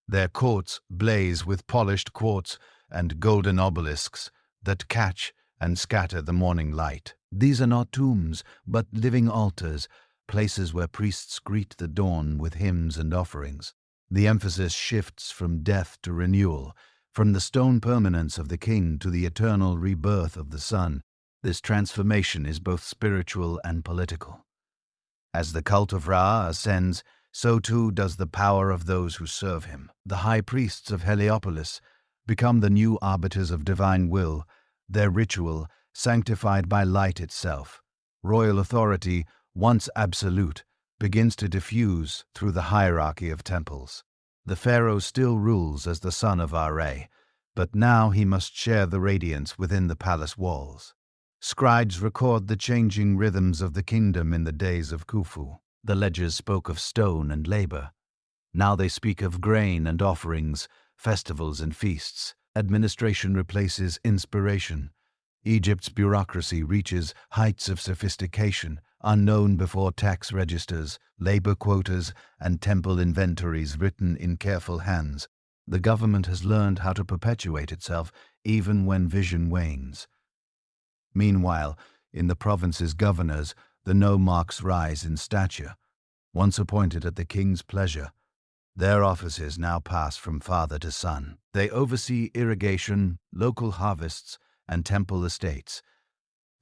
Speaker 1: Their courts blaze with polished quartz and golden obelisks that catch and scatter the morning light. These are not tombs, but living altars, places where priests greet the dawn with hymns and offerings. The emphasis shifts from death to renewal, from the stone permanence of the king to the eternal rebirth of the sun. This transformation is both spiritual and political. As the cult of Ra ascends, so too does the power of those who serve him. The high priests of Heliopolis become the new arbiters of divine will, their ritual sanctified by light itself. Royal authority, once absolute, begins to diffuse through the hierarchy of temples. The pharaoh still rules as the son of Ra, but now he must share the radiance within the palace walls. Scribes record the changing rhythms of the kingdom in the days of Khufu. The ledgers spoke of stone and labor. Now they speak of grain and offerings, festivals and feasts. Administration replaces inspiration. Egypt's bureaucracy reaches heights of sophistication unknown before tax registers, labor quotas, and temple inventories written in careful hands. The government has learned how to perpetuate itself even when vision wanes. Meanwhile, in the province's governors, the nomarchs rise in stature. Once appointed at the king's pleasure, their offices now pass from father to son. They oversee irrigation, local harvests, and temple estates,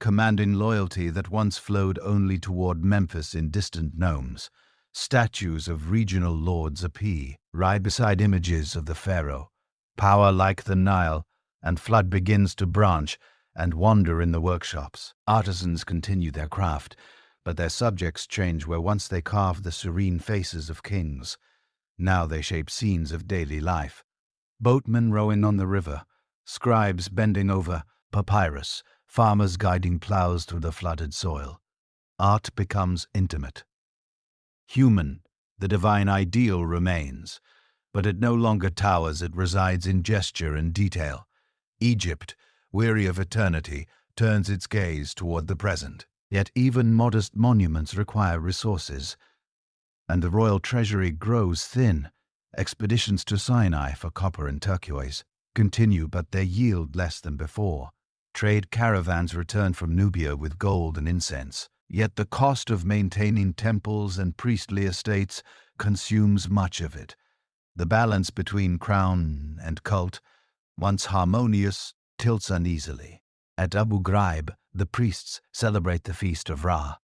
Speaker 1: commanding loyalty that once flowed only toward Memphis in distant nomes. Statues of regional lords appear, right beside images of the pharaoh. Power like the Nile, and flood begins to branch and wander in the workshops. Artisans continue their craft, but their subjects change where once they carved the serene faces of kings. Now they shape scenes of daily life. Boatmen rowing on the river, scribes bending over papyrus, farmers guiding plows through the flooded soil. Art becomes intimate. Human, the divine ideal remains, but it no longer towers, it resides in gesture and detail. Egypt, weary of eternity, turns its gaze toward the present. Yet even modest monuments require resources, and the royal treasury grows thin. Expeditions to Sinai for copper and turquoise continue, but they yield less than before. Trade caravans return from Nubia with gold and incense, yet the cost of maintaining temples and priestly estates consumes much of it. The balance between crown and cult, once harmonious, tilts uneasily. At Abu Ghraib, the priests celebrate the feast of Ra,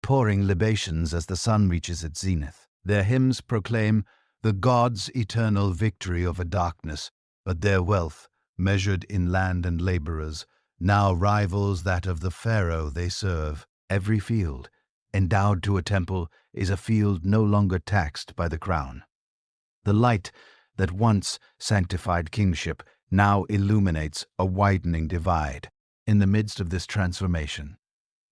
Speaker 1: pouring libations as the sun reaches its zenith. Their hymns proclaim the gods' eternal victory over darkness, but their wealth, measured in land and laborers, now rivals that of the pharaoh they serve. Every field, endowed to a temple, is a field no longer taxed by the crown. The light that once sanctified kingship now illuminates a widening divide. In the midst of this transformation,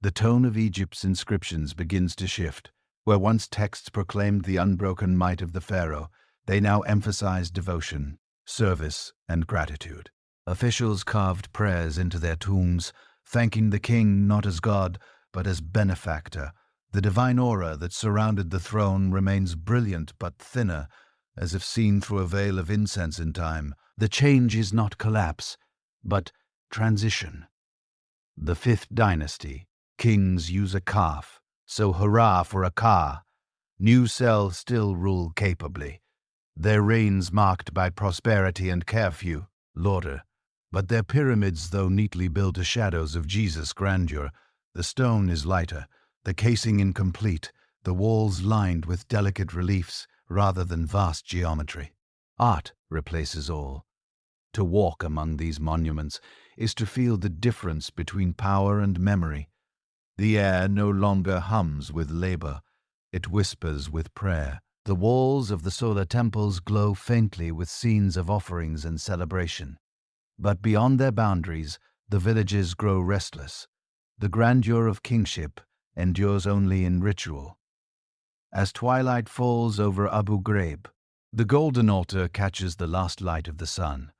Speaker 1: the tone of Egypt's inscriptions begins to shift. Where once texts proclaimed the unbroken might of the pharaoh, they now emphasize devotion, service, and gratitude. Officials carved prayers into their tombs, thanking the king not as god, but as benefactor. The divine aura that surrounded the throne remains brilliant but thinner, as if seen through a veil of incense in time. The change is not collapse, but transition. The fifth dynasty, kings use a calf, so hurrah for a Ka. New Cell still rule capably, their reigns marked by prosperity and curfew, lauder. But their pyramids, though neatly built, are shadows of Jesus' grandeur. The stone is lighter, the casing incomplete, the walls lined with delicate reliefs rather than vast geometry. Art replaces all. To walk among these monuments is to feel the difference between power and memory. The air no longer hums with labor, it whispers with prayer. The walls of the solar temples glow faintly with scenes of offerings and celebration. But beyond their boundaries, the villages grow restless. The grandeur of kingship endures only in ritual. As twilight falls over Abu Ghraib, the golden altar catches the last light of the sun.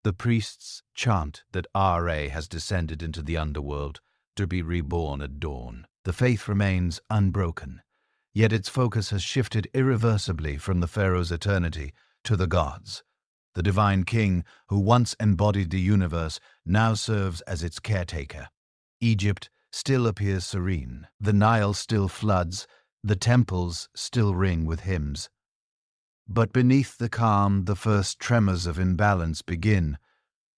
Speaker 1: The priests chant that Ra has descended into the underworld to be reborn at dawn. The faith remains unbroken, yet its focus has shifted irreversibly from the Pharaoh's eternity to the gods. The divine king, who once embodied the universe, now serves as its caretaker. Egypt still appears serene. The Nile still floods. The temples still ring with hymns. But beneath the calm, the first tremors of imbalance begin.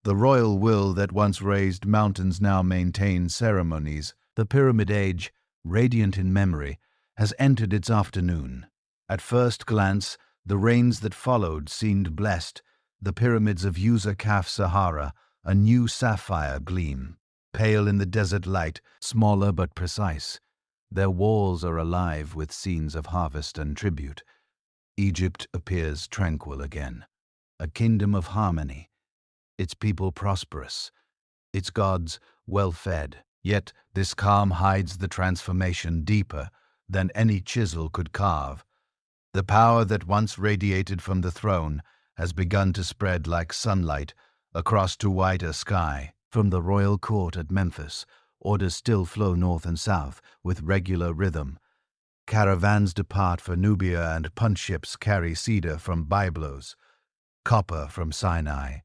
Speaker 1: The royal will that once raised mountains now maintains ceremonies. The Pyramid Age, radiant in memory, has entered its afternoon. At first glance, the reigns that followed seemed blessed. The pyramids of Giza Kaf Sahara, a new sapphire gleam, pale in the desert light, smaller but precise. Their walls are alive with scenes of harvest and tribute. Egypt appears tranquil again, a kingdom of harmony, its people prosperous, its gods well-fed. Yet this calm hides the transformation deeper than any chisel could carve. The power that once radiated from the throne has begun to spread like sunlight across to wider sky. From the royal court at Memphis, orders still flow north and south with regular rhythm. Caravans depart for Nubia and punch ships carry cedar from Byblos, copper from Sinai,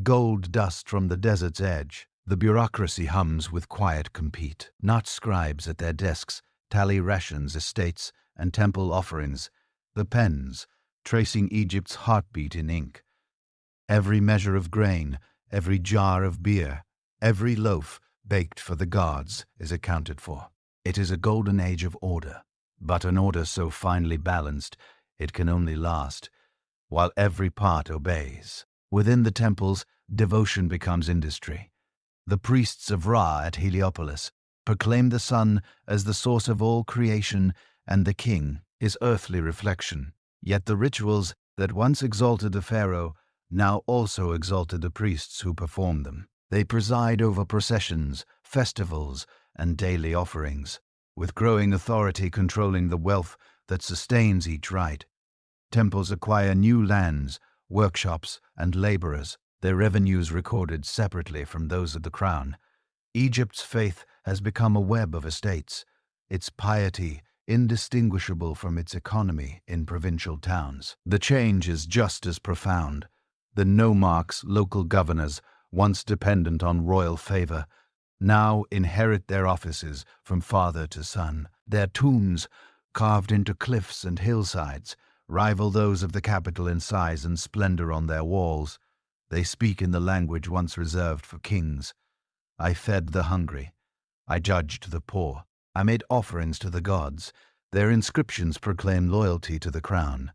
Speaker 1: gold dust from the desert's edge. The bureaucracy hums with quiet compete. Not scribes at their desks tally rations, estates, and temple offerings. The pens, tracing Egypt's heartbeat in ink. Every measure of grain, every jar of beer, every loaf baked for the gods is accounted for. It is a golden age of order, but an order so finely balanced it can only last while every part obeys. Within the temples, devotion becomes industry. The priests of Ra at Heliopolis proclaim the sun as the source of all creation and the king his earthly reflection. Yet the rituals that once exalted the pharaoh now also exalted the priests who perform them. They preside over processions, festivals, and daily offerings, with growing authority controlling the wealth that sustains each rite. Temples acquire new lands, workshops, and laborers, their revenues recorded separately from those of the crown. Egypt's faith has become a web of estates, its piety indistinguishable from its economy in provincial towns. The change is just as profound. The nomarchs, local governors, once dependent on royal favor, now inherit their offices from father to son. Their tombs, carved into cliffs and hillsides, rival those of the capital in size and splendor on their walls. They speak in the language once reserved for kings. I fed the hungry. I judged the poor. I made offerings to the gods. Their inscriptions proclaim loyalty to the crown.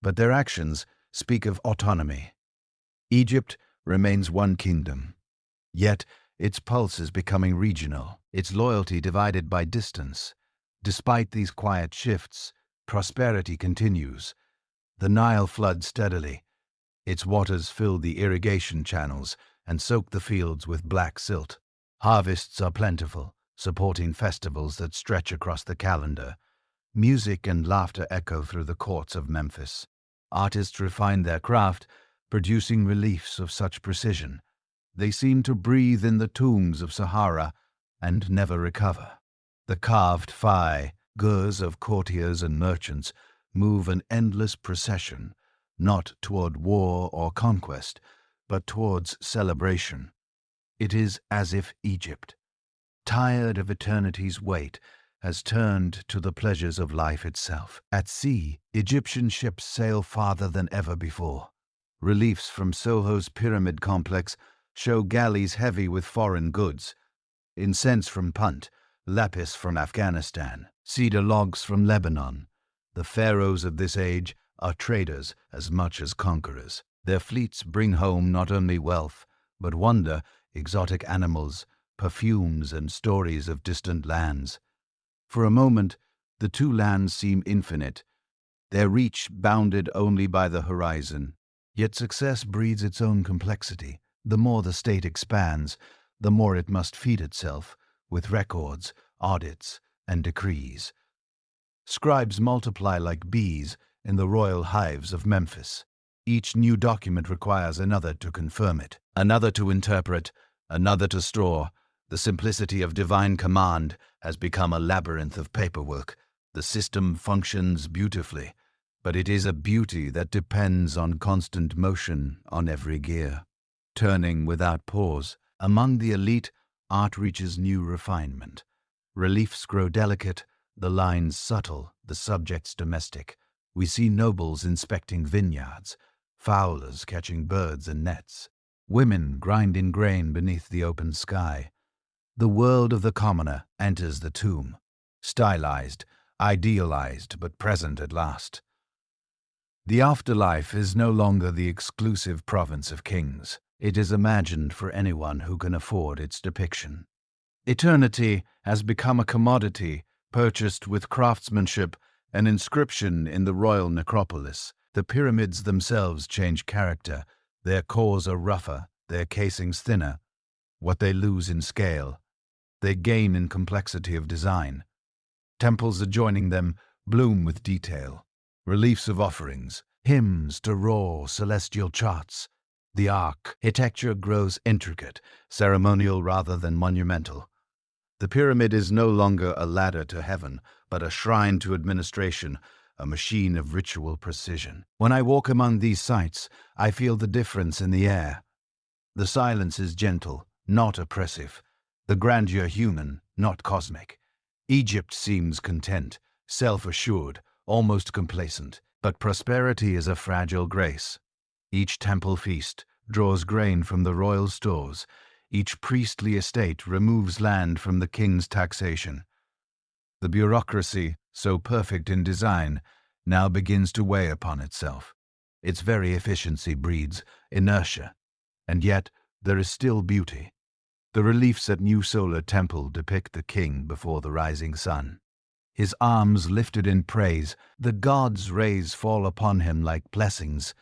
Speaker 1: But their actions speak of autonomy. Egypt remains one kingdom. Yet its pulse is becoming regional, its loyalty divided by distance. Despite these quiet shifts, prosperity continues. The Nile floods steadily. Its waters fill the irrigation channels and soak the fields with black silt. Harvests are plentiful, supporting festivals that stretch across the calendar. Music and laughter echo through the courts of Memphis. Artists refine their craft, producing reliefs of such precision. They seem to breathe in the tombs of Sahara and never recover. The carved figures of courtiers and merchants move an endless procession, not toward war or conquest, but towards celebration. It is as if Egypt, tired of eternity's weight, has turned to the pleasures of life itself. At sea, Egyptian ships sail farther than ever before. Reliefs from Soho's pyramid complex show galleys heavy with foreign goods. Incense from Punt, lapis from Afghanistan, cedar logs from Lebanon. The pharaohs of this age are traders as much as conquerors. Their fleets bring home not only wealth, but wonder, exotic animals, perfumes, and stories of distant lands. For a moment, the two lands seem infinite, their reach bounded only by the horizon. Yet success breeds its own complexity. The more the state expands, the more it must feed itself with records, audits, and decrees. Scribes multiply like bees in the royal hives of Memphis. Each new document requires another to confirm it, another to interpret, another to store. The simplicity of divine command has become a labyrinth of paperwork. The system functions beautifully, but it is a beauty that depends on constant motion on every gear, turning without pause. Among the elite, art reaches new refinement. Reliefs grow delicate, the lines subtle, the subjects domestic. We see nobles inspecting vineyards, fowlers catching birds in nets, women grinding grain beneath the open sky. The world of the commoner enters the tomb, stylized, idealized, but present at last. The afterlife is no longer the exclusive province of kings. It is imagined for anyone who can afford its depiction. Eternity has become a commodity purchased with craftsmanship, an inscription in the royal necropolis. The pyramids themselves change character. Their cores are rougher, their casings thinner. What they lose in scale, they gain in complexity of design. Temples adjoining them bloom with detail. Reliefs of offerings, hymns to raw celestial charts. The architecture grows intricate, ceremonial rather than monumental. The pyramid is no longer a ladder to heaven, but a shrine to administration, a machine of ritual precision. When I walk among these sites, I feel the difference in the air. The silence is gentle, not oppressive. The grandeur human, not cosmic. Egypt seems content, self-assured, almost complacent, but prosperity is a fragile grace. Each temple feast draws grain from the royal stores. Each priestly estate removes land from the king's taxation. The bureaucracy, so perfect in design, now begins to weigh upon itself. Its very efficiency breeds inertia, and yet there is still beauty. The reliefs at New Solar Temple depict the king before the rising sun. His arms lifted in praise, the gods' rays fall upon him like blessings,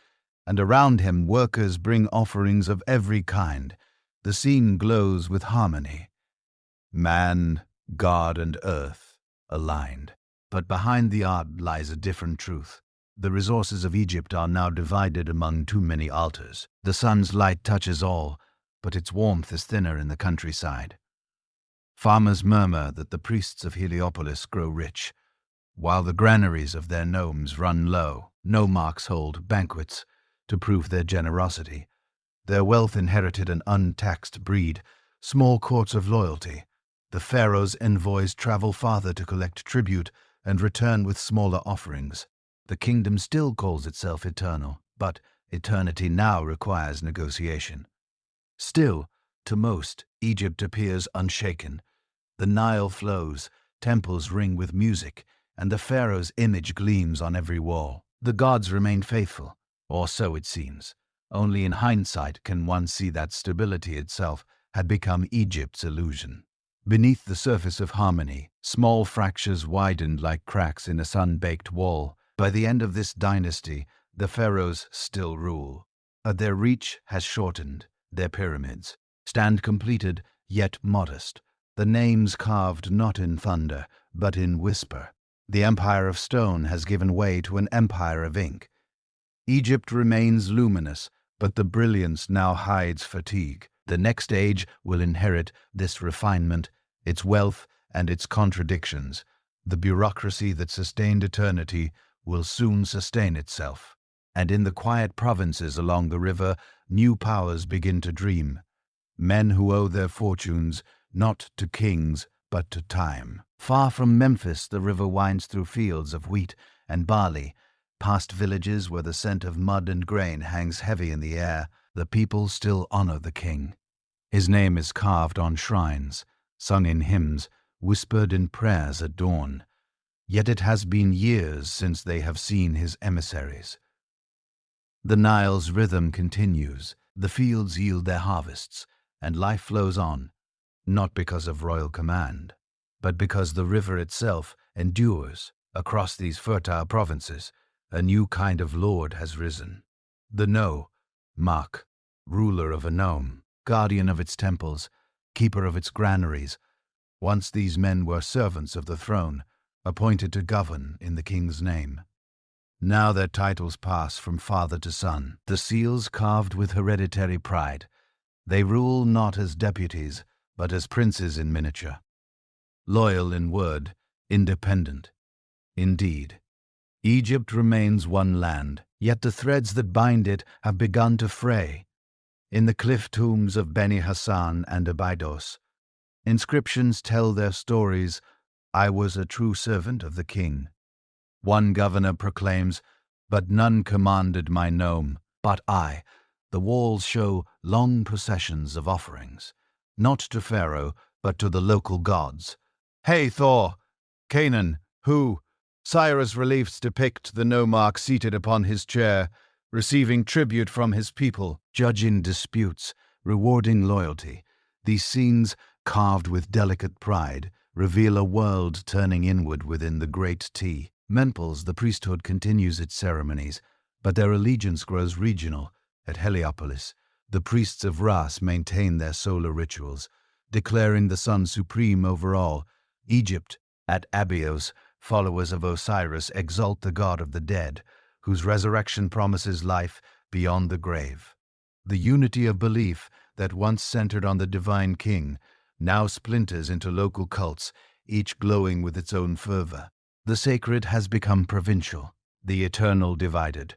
Speaker 1: and around him workers bring offerings of every kind. The scene glows with harmony. Man, God, and earth aligned. But behind the art lies a different truth. The resources of Egypt are now divided among too many altars. The sun's light touches all, but its warmth is thinner in the countryside. Farmers murmur that the priests of Heliopolis grow rich, while the granaries of their nomes run low. Nomarchs hold banquets to prove their generosity. Their wealth inherited an untaxed breed, small courts of loyalty. The pharaoh's envoys travel farther to collect tribute and return with smaller offerings. The kingdom still calls itself eternal, but eternity now requires negotiation. Still, to most, Egypt appears unshaken. The Nile flows, temples ring with music, and the pharaoh's image gleams on every wall. The gods remain faithful, or so it seems. Only in hindsight can one see that stability itself had become Egypt's illusion. Beneath the surface of harmony, small fractures widened like cracks in a sun-baked wall. By the end of this dynasty, the pharaohs still rule. Their reach has shortened. Their pyramids stand completed, yet modest. The names carved not in thunder, but in whisper. The empire of stone has given way to an empire of ink. Egypt remains luminous, but the brilliance now hides fatigue. The next age will inherit this refinement, its wealth and its contradictions. The bureaucracy that sustained eternity will soon sustain itself. And in the quiet provinces along the river, new powers begin to dream. Men who owe their fortunes not to kings, but to time. Far from Memphis, the river winds through fields of wheat and barley, past villages where the scent of mud and grain hangs heavy in the air. The people still honor the king. His name is carved on shrines, sung in hymns, whispered in prayers at dawn. Yet it has been years since they have seen his emissaries. The Nile's rhythm continues, the fields yield their harvests, and life flows on, not because of royal command, but because the river itself endures. Across these fertile provinces, a new kind of lord has risen. The No, Mak, ruler of a nome, guardian of its temples, keeper of its granaries. Once these men were servants of the throne, appointed to govern in the king's name. Now their titles pass from father to son, the seals carved with hereditary pride. They rule not as deputies, but as princes in miniature. Loyal in word, independent in deed. Egypt remains one land, yet the threads that bind it have begun to fray. In the cliff tombs of Beni Hassan and Abydos, inscriptions tell their stories. I was a true servant of the king. One governor proclaims, but none commanded my nome, but I. The walls show long processions of offerings, not to Pharaoh, but to the local gods. Hathor, Canaan, Hu, Cyrus reliefs depict the nomarch seated upon his chair, receiving tribute from his people, judging disputes, rewarding loyalty. These scenes, carved with delicate pride, reveal a world turning inward within the great T. Memphis, the priesthood continues its ceremonies, but their allegiance grows regional. At Heliopolis, the priests of Ras maintain their solar rituals, declaring the sun supreme over all. Egypt, at Abydos, followers of Osiris exalt the god of the dead, whose resurrection promises life beyond the grave. The unity of belief that once centered on the divine king now splinters into local cults, each glowing with its own fervor. The sacred has become provincial, the eternal divided.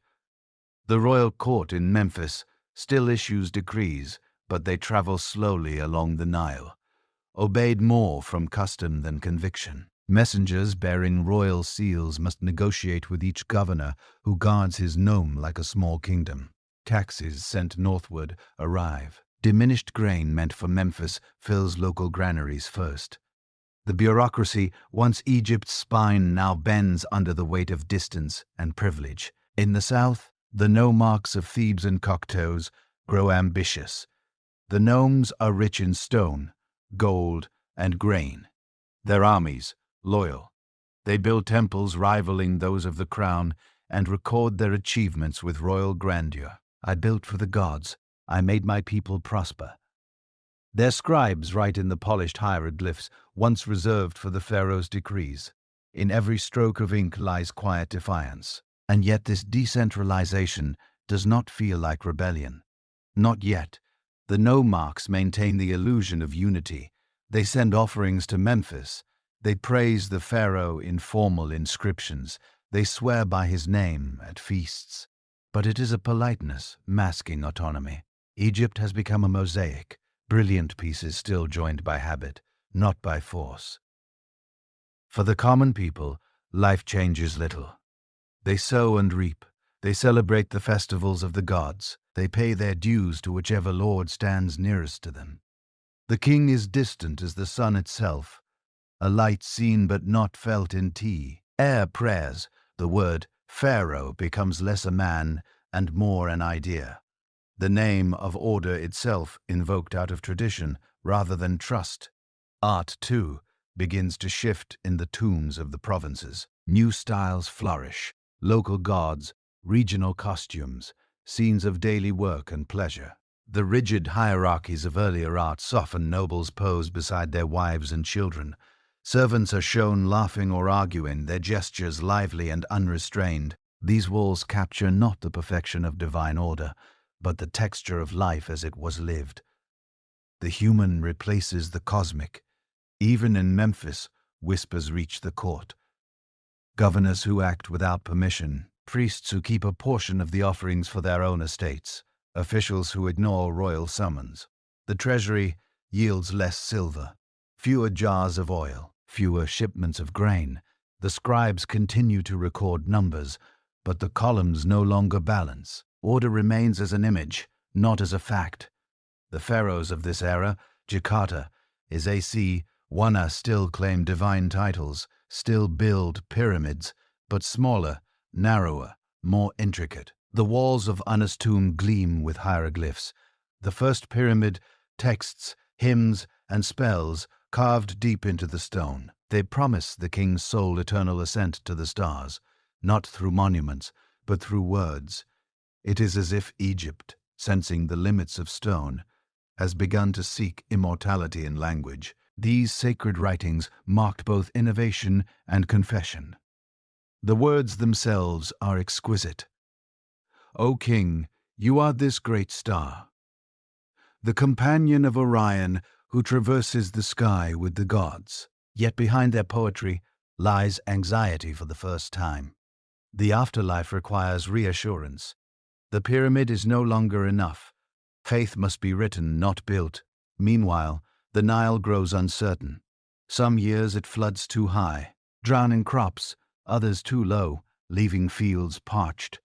Speaker 1: The royal court in Memphis still issues decrees, but they travel slowly along the Nile, obeyed more from custom than conviction. Messengers bearing royal seals must negotiate with each governor who guards his nome like a small kingdom. Taxes sent northward arrive. Diminished grain meant for Memphis fills local granaries first. The bureaucracy, once Egypt's spine, now bends under the weight of distance and privilege. In the south, the nomarchs of Thebes and Cocteau grow ambitious. The nomes are rich in stone, gold, and grain. Their armies, loyal. They build temples rivaling those of the crown and record their achievements with royal grandeur. I built for the gods. I made my people prosper. Their scribes write in the polished hieroglyphs once reserved for the pharaoh's decrees. In every stroke of ink lies quiet defiance. And yet this decentralization does not feel like rebellion. Not yet. The nomarchs maintain the illusion of unity. They send offerings to Memphis. They praise the pharaoh in formal inscriptions. They swear by his name at feasts. But it is a politeness masking autonomy. Egypt has become a mosaic, brilliant pieces still joined by habit, not by force. For the common people, life changes little. They sow and reap. They celebrate the festivals of the gods. They pay their dues to whichever lord stands nearest to them. The king is distant as the sun itself, a light seen but not felt in tea. Ere prayers, the word Pharaoh becomes less a man and more an idea. The name of order itself invoked out of tradition rather than trust. Art, too, begins to shift in the tombs of the provinces. New styles flourish, local gods, regional costumes, scenes of daily work and pleasure. The rigid hierarchies of earlier art soften nobles pose beside their wives and children. Servants are shown laughing or arguing, their gestures lively and unrestrained. These walls capture not the perfection of divine order, but the texture of life as it was lived. The human replaces the cosmic. Even in Memphis, whispers reach the court. Governors who act without permission, priests who keep a portion of the offerings for their own estates, officials who ignore royal summons. The treasury yields less silver, fewer jars of oil, fewer shipments of grain. The scribes continue to record numbers, but the columns no longer balance. Order remains as an image, not as a fact. The pharaohs of this era, Jakarta, is AC Wana still claim divine titles, still build pyramids, but smaller, narrower, more intricate. The walls of Una's tomb gleam with hieroglyphs. The first pyramid, texts, hymns, and spells carved deep into the stone. They promise the king's soul eternal ascent to the stars, not through monuments, but through words. It is as if Egypt, sensing the limits of stone, has begun to seek immortality in language. These sacred writings marked both innovation and confession. The words themselves are exquisite. O king, you are this great star, the companion of Orion who traverses the sky with the gods. Yet behind their poetry lies anxiety for the first time. The afterlife requires reassurance. The pyramid is no longer enough. Faith must be written, not built. Meanwhile, the Nile grows uncertain. Some years it floods too high, drowning crops, others too low, leaving fields parched.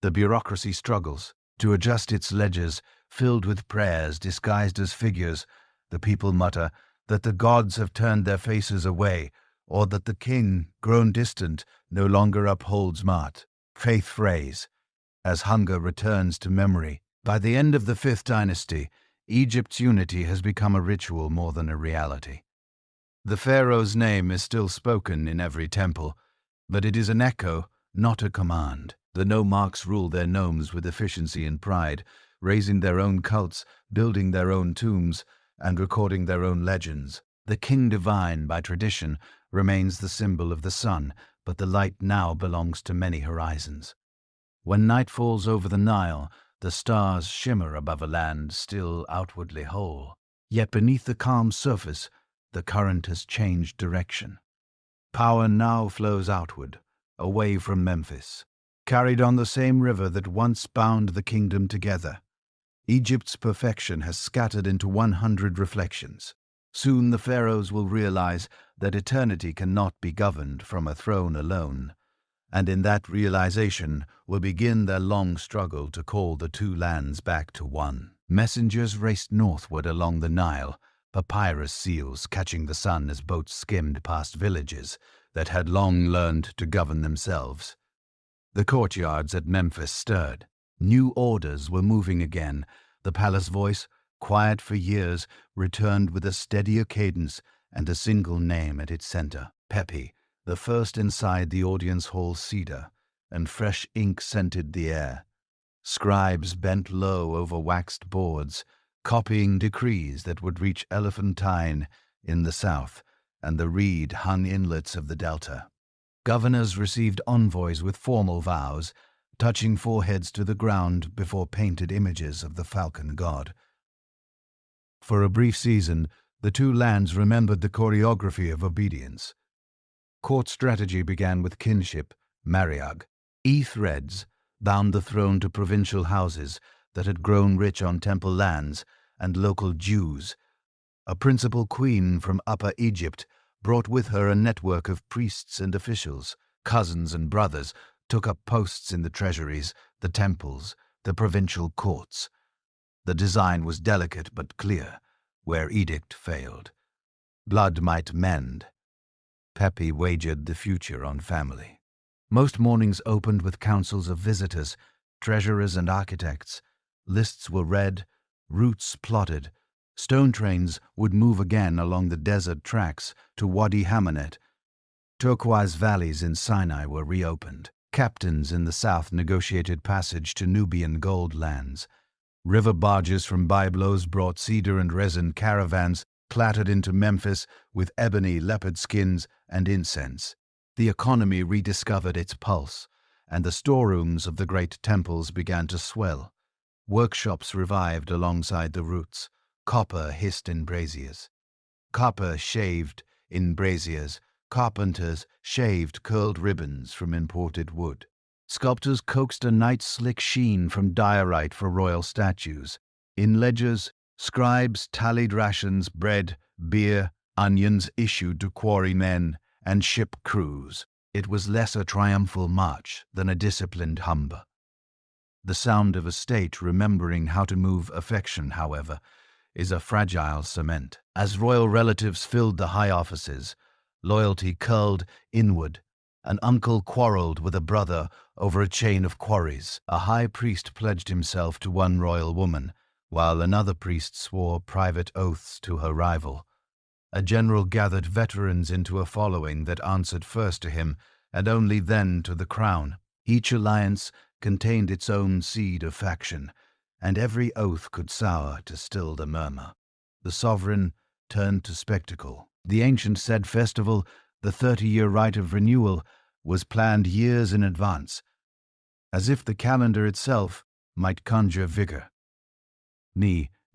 Speaker 1: The bureaucracy struggles to adjust its ledgers, filled with prayers disguised as figures. The people mutter that the gods have turned their faces away, or that the king, grown distant, no longer upholds Maat. Faith frays as hunger returns to memory. By the end of the 5th dynasty, Egypt's unity has become a ritual more than a reality. The pharaoh's name is still spoken in every temple, but it is an echo, not a command. The nomarchs rule their nomes with efficiency and pride, raising their own cults, building their own tombs, and recording their own legends. The king divine, by tradition, remains the symbol of the sun, but the light now belongs to many horizons. When night falls over the Nile, the stars shimmer above a land still outwardly whole. Yet beneath the calm surface, the current has changed direction. Power now flows outward, away from Memphis, carried on the same river that once bound the kingdom together. Egypt's perfection has scattered into 100 reflections. Soon the pharaohs will realize that eternity cannot be governed from a throne alone, and in that realization will begin their long struggle to call the two lands back to one. Messengers raced northward along the Nile, papyrus seals catching the sun as boats skimmed past villages that had long learned to govern themselves. The courtyards at Memphis stirred. New orders were moving again. The palace voice, quiet for years, returned with a steadier cadence and a single name at its center, Pepi. The first inside the audience hall cedar, and fresh ink scented the air. Scribes bent low over waxed boards, copying decrees that would reach Elephantine in the south and the reed hung inlets of the delta. Governors received envoys with formal vows, touching foreheads to the ground before painted images of the falcon god. For a brief season, the two lands remembered the choreography of obedience. Court strategy began with kinship, mariag. E-threads bound the throne to provincial houses that had grown rich on temple lands and local Jews. A principal queen from Upper Egypt brought with her a network of priests and officials. Cousins and brothers took up posts in the treasuries, the temples, the provincial courts. The design was delicate but clear, where edict failed. Blood might mend. Pepi wagered the future on family. Most mornings opened with councils of visitors, treasurers and architects. Lists were read, routes plotted. Stone trains would move again along the desert tracks to Wadi Hamanet. Turquoise valleys in Sinai were reopened. Captains in the south negotiated passage to Nubian gold lands. River barges from Byblos brought cedar and resin caravans clattered into Memphis with ebony, leopard skins, and incense. The economy rediscovered its pulse, and the storerooms of the great temples began to swell. Workshops revived alongside the routes. Copper hissed in braziers. Copper shaved in braziers. Carpenters shaved curled ribbons from imported wood. Sculptors coaxed a night-slick sheen from diorite for royal statues. In ledgers, scribes tallied rations, bread, beer, onions issued to quarrymen and ship crews. It was less a triumphal march than a disciplined hum. The sound of a state remembering how to move affection, however, is a fragile cement. As royal relatives filled the high offices, loyalty curled inward. An uncle quarreled with a brother over a chain of quarries. A high priest pledged himself to one royal woman, while another priest swore private oaths to her rival. A general gathered veterans into a following that answered first to him, and only then to the crown. Each alliance contained its own seed of faction, and every oath could sour to still the murmur. The sovereign turned to spectacle. The ancient said festival, the 30-year rite of renewal, was planned years in advance, as if the calendar itself might conjure vigor.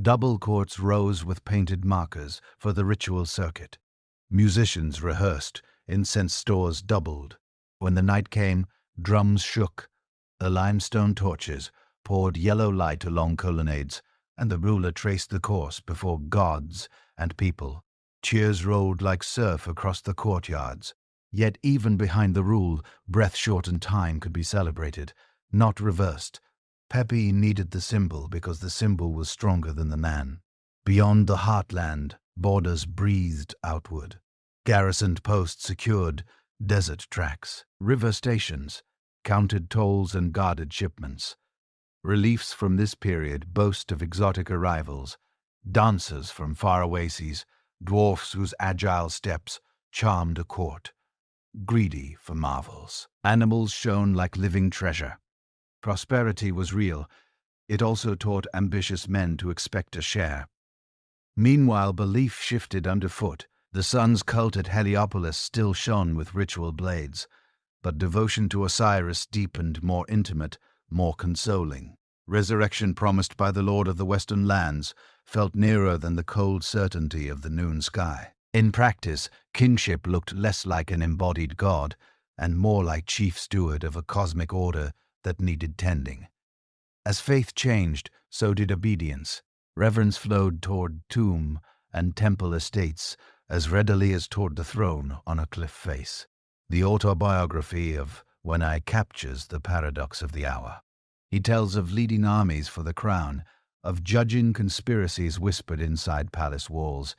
Speaker 1: Double courts rose with painted markers for the ritual circuit. Musicians rehearsed, incense stores doubled. When the night came, drums shook. The limestone torches poured yellow light along colonnades, and the ruler traced the course before gods and people. Cheers rolled like surf across the courtyards. Yet even behind the rule, breath-shortened time could be celebrated, not reversed. Pepe needed the symbol because the symbol was stronger than the man. Beyond the heartland, borders breathed outward. Garrisoned posts secured desert tracks. River stations counted tolls and guarded shipments. Reliefs from this period boast of exotic arrivals, dancers from faraway seas, dwarfs whose agile steps charmed a court. Greedy for marvels. Animals shone like living treasure. Prosperity was real. It also taught ambitious men to expect a share. Meanwhile, belief shifted underfoot. The sun's cult at Heliopolis still shone with ritual blades, but devotion to Osiris deepened, more intimate, more consoling. Resurrection promised by the Lord of the Western Lands felt nearer than the cold certainty of the noon sky. In practice, kingship looked less like an embodied god and more like chief steward of a cosmic order that needed tending. As faith changed, so did obedience. Reverence flowed toward tomb and temple estates as readily as toward the throne on a cliff face. The autobiography of When I captures the paradox of the hour. He tells of leading armies for the crown, of judging conspiracies whispered inside palace walls.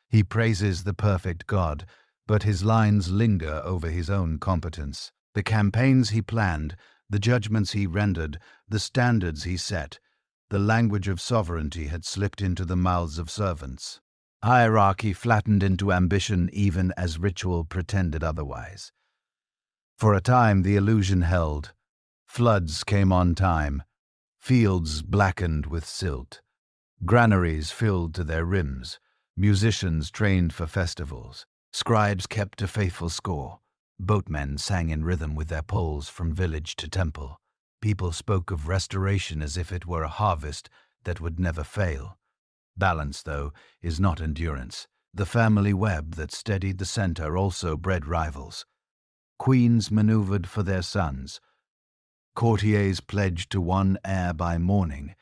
Speaker 1: He praises the perfect God, but his lines linger over his own competence. The campaigns he planned, the judgments he rendered, the standards he set, the language of sovereignty had slipped into the mouths of servants. Hierarchy flattened into ambition even as ritual pretended otherwise. For a time the illusion held. Floods came on time, fields blackened with silt, granaries filled to their rims, musicians trained for festivals, scribes kept a faithful score, boatmen sang in rhythm with their poles from village to temple. People spoke of restoration as if it were a harvest that would never fail. Balance, though, is not endurance. The family web that steadied the center also bred rivals. Queens maneuvered for their sons. Courtiers pledged to one heir by morning,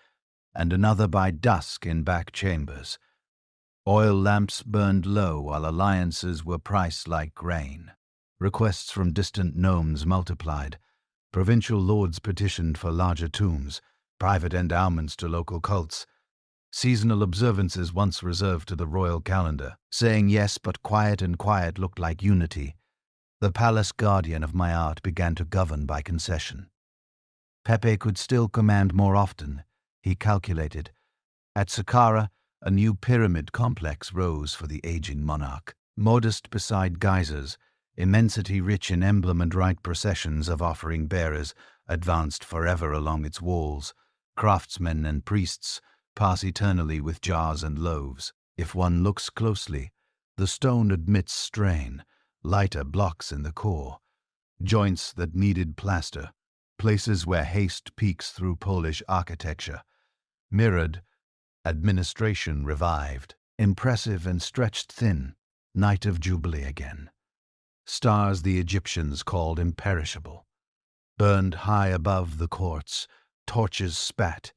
Speaker 1: and another by dusk in back chambers. Oil lamps burned low while alliances were priced like grain. Requests from distant gnomes multiplied. Provincial lords petitioned for larger tombs, private endowments to local cults. Seasonal observances once reserved to the royal calendar. Saying yes but quiet and quiet looked like unity. The palace guardian of my art began to govern by concession. Pepe could still command more often, he calculated. At Saqqara, a new pyramid complex rose for the aging monarch. Modest beside geysers, immensity rich in emblem and rite processions of offering bearers advanced forever along its walls. Craftsmen and priests pass eternally with jars and loaves. If one looks closely, the stone admits strain, lighter blocks in the core, joints that needed plaster, places where haste peeks through Polish architecture. Mirrored, administration revived, impressive and stretched thin, night of jubilee again. Stars the Egyptians called imperishable. Burned high above the courts, torches spat,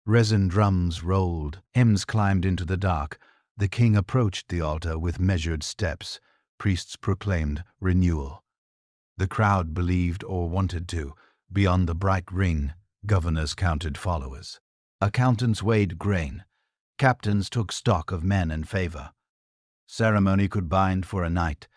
Speaker 1: resin drums rolled, hymns climbed into the dark. The king approached the altar with measured steps. Priests proclaimed renewal. The crowd believed or wanted to. Beyond the bright ring, governors counted followers. Accountants weighed grain. Captains took stock of men and favor. Ceremony could bind for a night.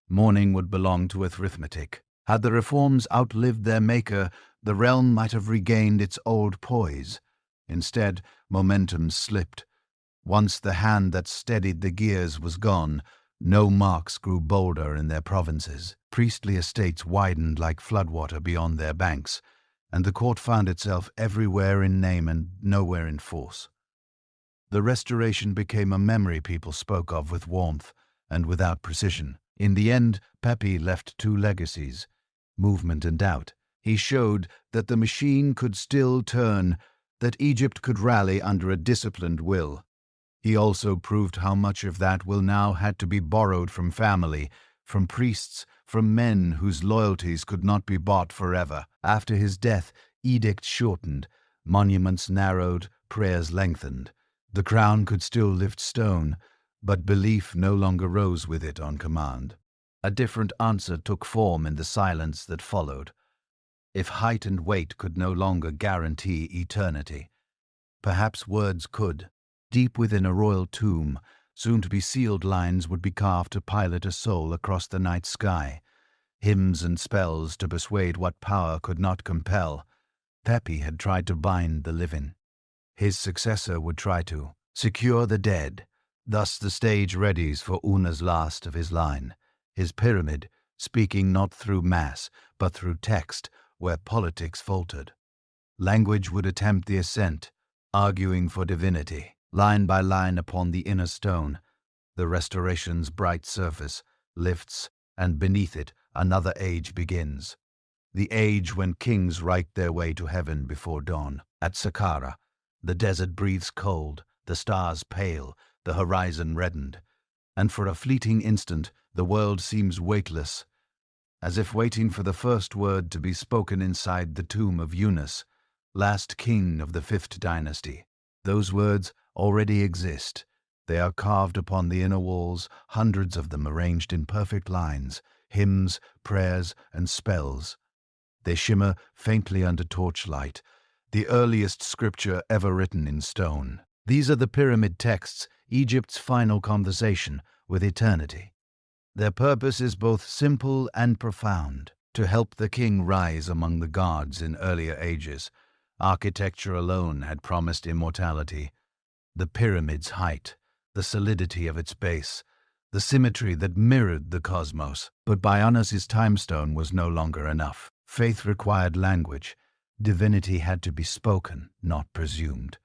Speaker 1: Mourning would belong to arithmetic. Had the reforms outlived their maker, the realm might have regained its old poise. Instead, momentum slipped. Once the hand that steadied the gears was gone, no marks grew bolder in their provinces. Priestly estates widened like floodwater beyond their banks, and the court found itself everywhere in name and nowhere in force. The restoration became a memory people spoke of with warmth and without precision. In the end, Pepi left two legacies: movement and doubt. He showed that the machine could still turn, that Egypt could rally under a disciplined will. He also proved how much of that will now had to be borrowed from family, from priests, from men whose loyalties could not be bought forever. After his death, edicts shortened, monuments narrowed, prayers lengthened. The crown could still lift stone, but belief no longer rose with it on command. A different answer took form in the silence that followed. If height and weight could no longer guarantee eternity, perhaps words could. Deep within a royal tomb, soon-to-be sealed lines would be carved to pilot a soul across the night sky, hymns and spells to persuade what power could not compel. Pepi had tried to bind the living. His successor would try to secure the dead. Thus the stage readies for Una's last of his line, his pyramid, speaking not through mass, but through text, where politics faltered. Language would attempt the ascent, arguing for divinity. Line by line upon the inner stone, the restoration's bright surface lifts, and beneath it another age begins. The age when kings write their way to heaven before dawn. At Saqqara, the desert breathes cold, the stars pale, the horizon reddened, and for a fleeting instant the world seems weightless, as if waiting for the first word to be spoken inside the tomb of Yunus, last king of the fifth dynasty. Those words already exist. They are carved upon the inner walls, hundreds of them arranged in perfect lines, hymns, prayers, and spells. They shimmer faintly under torchlight, the earliest scripture ever written in stone. These are the pyramid texts, Egypt's final conversation with eternity. Their purpose is both simple and profound: to help the king rise among the gods in earlier ages. Architecture alone had promised immortality. The pyramid's height, the solidity of its base, the symmetry that mirrored the cosmos. But Bionas's timestone was no longer enough. Faith required language. Divinity had to be spoken, not presumed.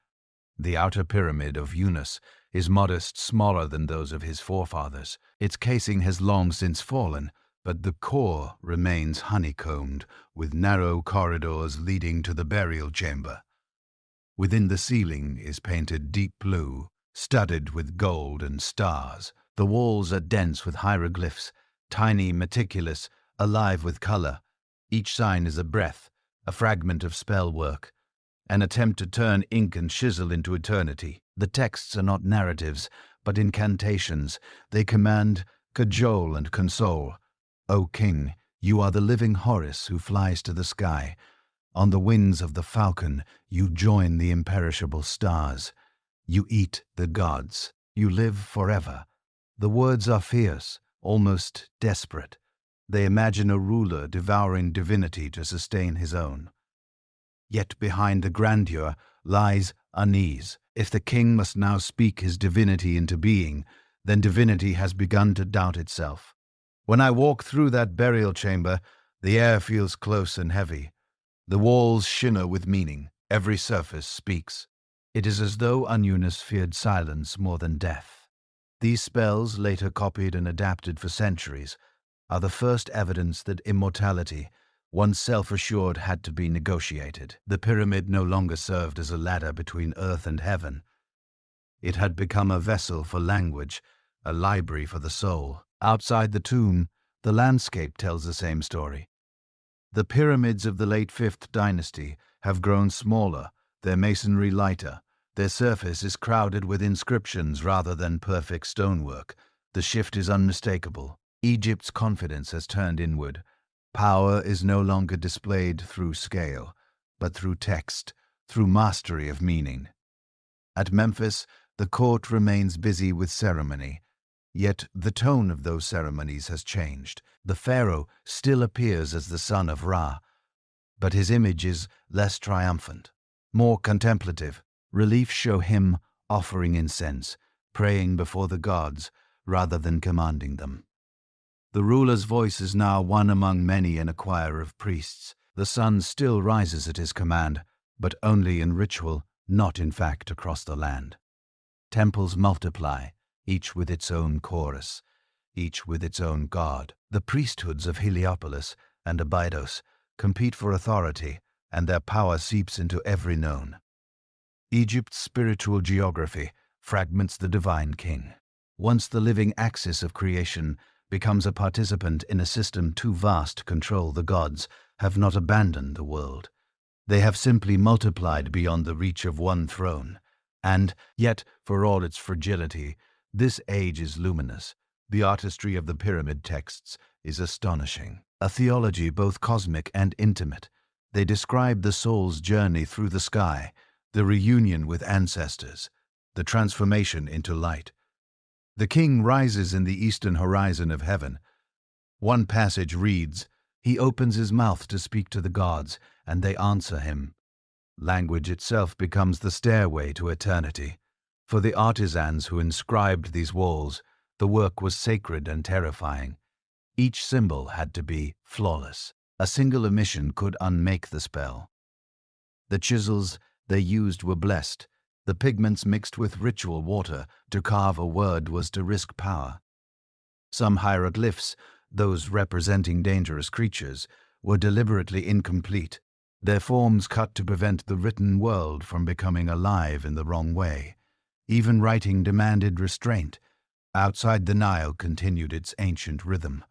Speaker 1: The outer pyramid of Yunus is modest, smaller than those of his forefathers. Its casing has long since fallen, but the core remains honeycombed, with narrow corridors leading to the burial chamber. Within the ceiling is painted deep blue, studded with gold and stars. The walls are dense with hieroglyphs, tiny, meticulous, alive with color. Each sign is a breath, a fragment of spell work, an attempt to turn ink and chisel into eternity. The texts are not narratives, but incantations. They command, cajole and console. O king, you are the living Horus who flies to the sky. On the wings of the falcon, you join the imperishable stars. You eat the gods. You live forever. The words are fierce, almost desperate. They imagine a ruler devouring divinity to sustain his own. Yet behind the grandeur lies unease. If the king must now speak his divinity into being, then divinity has begun to doubt itself. When I walk through that burial chamber, the air feels close and heavy. The walls shimmer with meaning. Every surface speaks. It is as though Unyunus feared silence more than death. These spells, later copied and adapted for centuries, are the first evidence that immortality, once self-assured, had to be negotiated. The pyramid no longer served as a ladder between earth and heaven. It had become a vessel for language, a library for the soul. Outside the tomb, the landscape tells the same story. The pyramids of the late 5th dynasty have grown smaller, their masonry lighter. Their surface is crowded with inscriptions rather than perfect stonework. The shift is unmistakable. Egypt's confidence has turned inward. Power is no longer displayed through scale, but through text, through mastery of meaning. At Memphis, The court remains busy with ceremony, yet the tone of those ceremonies has changed. The pharaoh still appears as the son of Ra, but his image is less triumphant, more contemplative. Reliefs show him offering incense, praying before the gods rather than commanding them. The ruler's voice is now one among many in a choir of priests. The sun still rises at his command, but only in ritual, not in fact across the land. Temples multiply, each with its own chorus, each with its own god. The priesthoods of Heliopolis and Abydos compete for authority, and their power seeps into every known. Egypt's spiritual geography fragments the divine king. Once the living axis of creation becomes a participant in a system too vast to control, the gods have not abandoned the world. They have simply multiplied beyond the reach of one throne. And yet, for all its fragility, this age is luminous. The artistry of the pyramid texts is astonishing. A theology both cosmic and intimate. They describe the soul's journey through the sky, the reunion with ancestors, the transformation into light. The king rises in the eastern horizon of heaven. One passage reads, "He opens his mouth to speak to the gods, and they answer him." Language itself becomes the stairway to eternity. For the artisans who inscribed these walls, the work was sacred and terrifying. Each symbol had to be flawless. A single omission could unmake the spell. The chisels they used were blessed. The pigments mixed with ritual water to carve a word was to risk power. Some hieroglyphs, those representing dangerous creatures, were deliberately incomplete, their forms cut to prevent the written world from becoming alive in the wrong way. Even writing demanded restraint. Outside the Nile continued its ancient rhythm.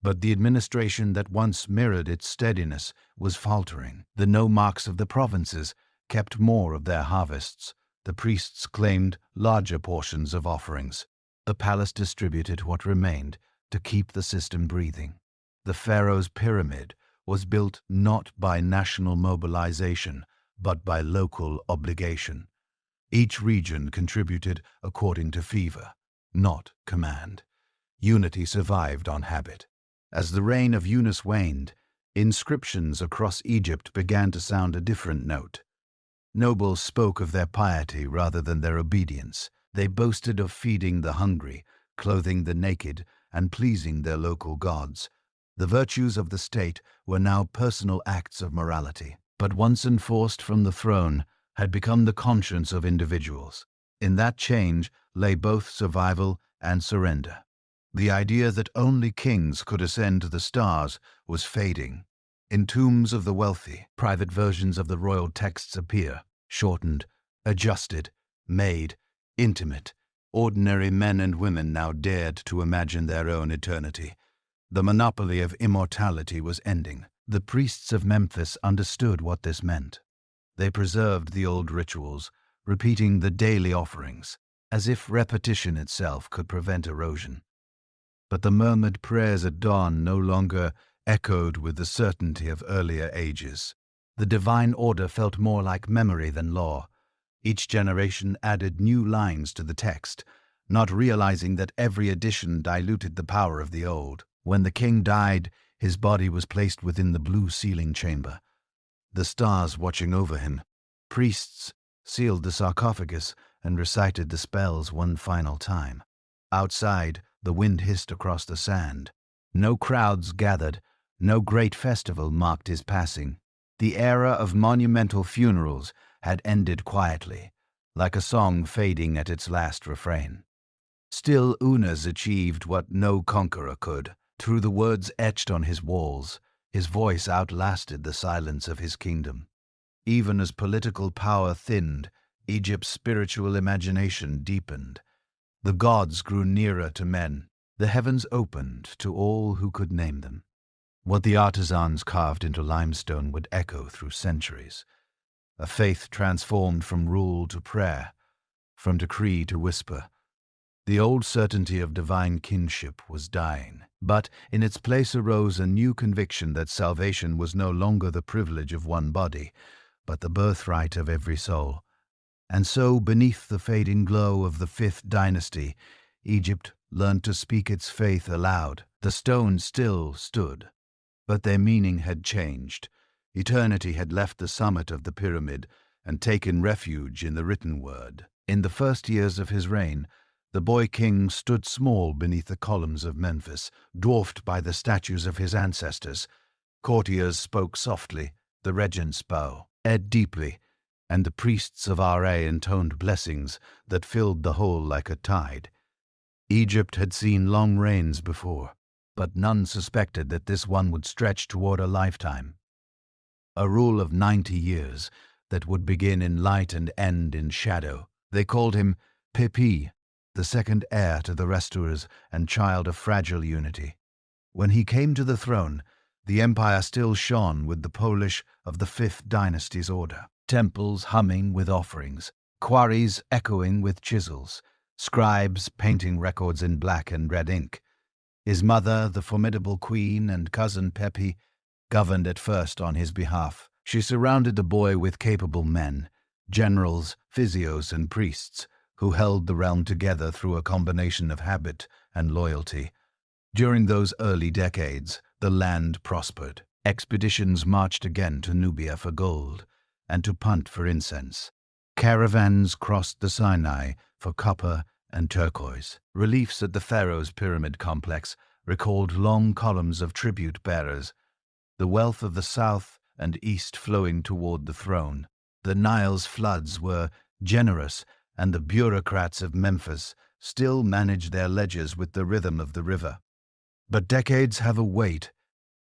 Speaker 1: But the administration that once mirrored its steadiness was faltering. The nomarchs of the provinces kept more of their harvests. The priests claimed larger portions of offerings. The palace distributed what remained to keep the system breathing. The pharaoh's pyramid was built not by national mobilization, but by local obligation. Each region contributed according to fever, not command. Unity survived on habit. As the reign of Yunus waned, inscriptions across Egypt began to sound a different note. Nobles spoke of their piety rather than their obedience. They boasted of feeding the hungry, clothing the naked, and pleasing their local gods. The virtues of the state were now personal acts of morality, but once enforced from the throne, had become the conscience of individuals. In that change lay both survival and surrender. The idea that only kings could ascend to the stars was fading. In tombs of the wealthy, private versions of the royal texts appear, shortened, adjusted, made, intimate. Ordinary men and women now dared to imagine their own eternity. The monopoly of immortality was ending. The priests of Memphis understood what this meant. They preserved the old rituals, repeating the daily offerings, as if repetition itself could prevent erosion. But the murmured prayers at dawn no longer echoed with the certainty of earlier ages. The divine order felt more like memory than law. Each generation added new lines to the text, not realizing that every addition diluted the power of the old. When the king died, his body was placed within the blue sealing chamber, the stars watching over him. Priests sealed the sarcophagus and recited the spells one final time. Outside, the wind hissed across the sand. No crowds gathered, no great festival marked his passing. The era of monumental funerals had ended quietly, like a song fading at its last refrain. Still, Unas achieved what no conqueror could. Through the words etched on his walls, his voice outlasted the silence of his kingdom. Even as political power thinned, Egypt's spiritual imagination deepened. The gods grew nearer to men. The heavens opened to all who could name them. What the artisans carved into limestone would echo through centuries. A faith transformed from rule to prayer, from decree to whisper. The old certainty of divine kinship was dying, but in its place arose a new conviction that salvation was no longer the privilege of one body, but the birthright of every soul. And so, beneath the fading glow of the fifth dynasty, Egypt learned to speak its faith aloud. The stones still stood, but their meaning had changed. Eternity had left the summit of the pyramid and taken refuge in the written word. In the first years of his reign, the boy king stood small beneath the columns of Memphis, dwarfed by the statues of his ancestors. Courtiers spoke softly, the regent's bow aired deeply, and the priests of Ra intoned blessings that filled the whole like a tide. Egypt had seen long reigns before, but none suspected that this one would stretch toward a lifetime. A rule of 90 years that would begin in light and end in shadow. They called him Pepi, the second heir to the restorers and child of fragile unity. When he came to the throne, the empire still shone with the polish of the fifth dynasty's order. Temples humming with offerings, quarries echoing with chisels, scribes painting records in black and red ink. His mother, the formidable queen, and cousin Pepi, governed at first on his behalf. She surrounded the boy with capable men, generals, physios, and priests, who held the realm together through a combination of habit and loyalty. During those early decades, the land prospered. Expeditions marched again to Nubia for gold, and to Punt for incense. Caravans crossed the Sinai for copper and turquoise. Reliefs at the Pharaohs' pyramid complex recalled long columns of tribute-bearers, the wealth of the south and east flowing toward the throne. The Nile's floods were generous, and the bureaucrats of Memphis still managed their ledgers with the rhythm of the river. But decades have a weight,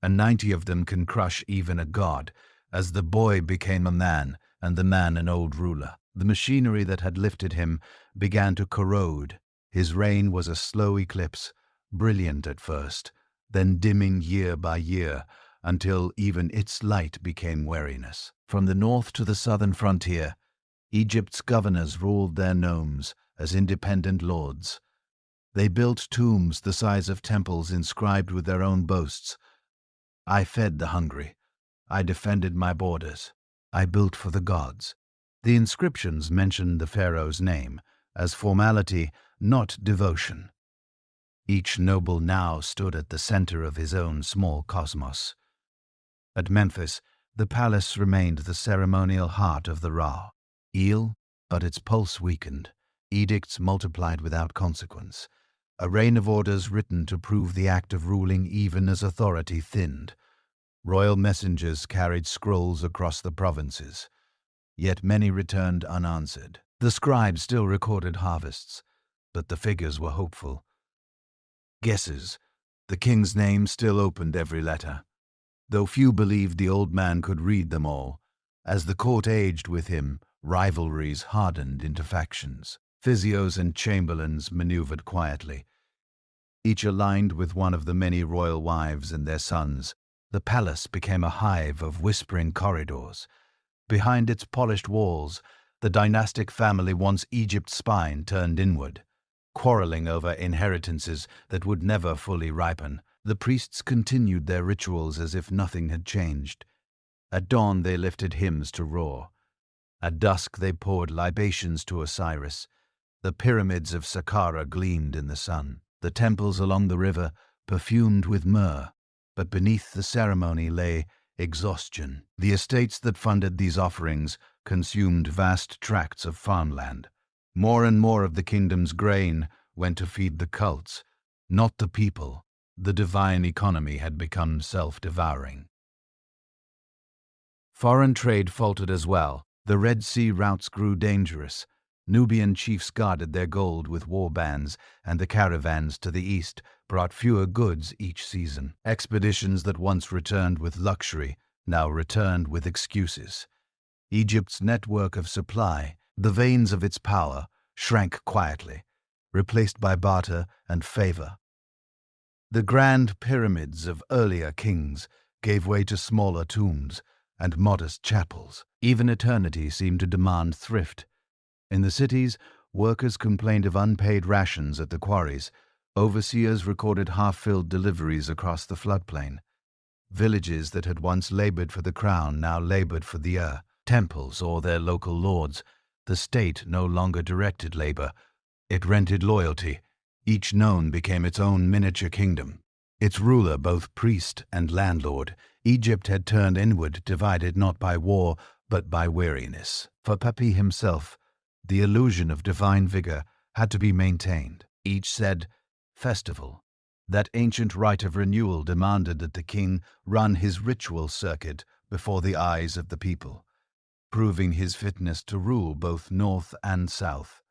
Speaker 1: and 90 of them can crush even a god, as the boy became a man, and the man an old ruler. The machinery that had lifted him began to corrode. His reign was a slow eclipse, brilliant at first, then dimming year by year, until even its light became weariness. From the north to the southern frontier, Egypt's governors ruled their nomes as independent lords. They built tombs the size of temples inscribed with their own boasts. I fed the hungry. I defended my borders. I built for the gods. The inscriptions mentioned the pharaoh's name as formality, not devotion. Each noble now stood at the center of his own small cosmos. At Memphis, the palace remained the ceremonial heart of the Ra. Ill, but its pulse weakened. Edicts multiplied without consequence. A reign of orders written to prove the act of ruling even as authority thinned. Royal messengers carried scrolls across the provinces. Yet many returned unanswered. The scribes still recorded harvests, but the figures were hopeful. Guesses. The king's name still opened every letter, though few believed the old man could read them all. As the court aged with him, rivalries hardened into factions. Physios and chamberlains maneuvered quietly, each aligned with one of the many royal wives and their sons. The palace became a hive of whispering corridors. Behind its polished walls, the dynastic family once Egypt's spine turned inward, quarreling over inheritances that would never fully ripen. The priests continued their rituals as if nothing had changed. At dawn they lifted hymns to Ra. At dusk they poured libations to Osiris. The pyramids of Saqqara gleamed in the sun. The temples along the river perfumed with myrrh, but beneath the ceremony lay exhaustion. The estates that funded these offerings consumed vast tracts of farmland. More and more of the kingdom's grain went to feed the cults, not the people. The divine economy had become self-devouring. Foreign trade faltered as well. The Red Sea routes grew dangerous. Nubian chiefs guarded their gold with war bands, and the caravans to the east brought fewer goods each season. Expeditions that once returned with luxury now returned with excuses. Egypt's network of supply, the veins of its power, shrank quietly, replaced by barter and favor. The grand pyramids of earlier kings gave way to smaller tombs and modest chapels. Even eternity seemed to demand thrift. In the cities, workers complained of unpaid rations at the quarries. Overseers recorded half-filled deliveries across the floodplain. Villages that had once labored for the crown now labored for the temples or their local lords, The state no longer directed labor. It rented loyalty. Each nome became its own miniature kingdom. Its ruler both priest and landlord. Egypt had turned inward, divided not by war, but by weariness. For Pepi himself, the illusion of divine vigor had to be maintained. Each said, festival. That ancient rite of renewal demanded that the king run his ritual circuit before the eyes of the people, proving his fitness to rule both north and south.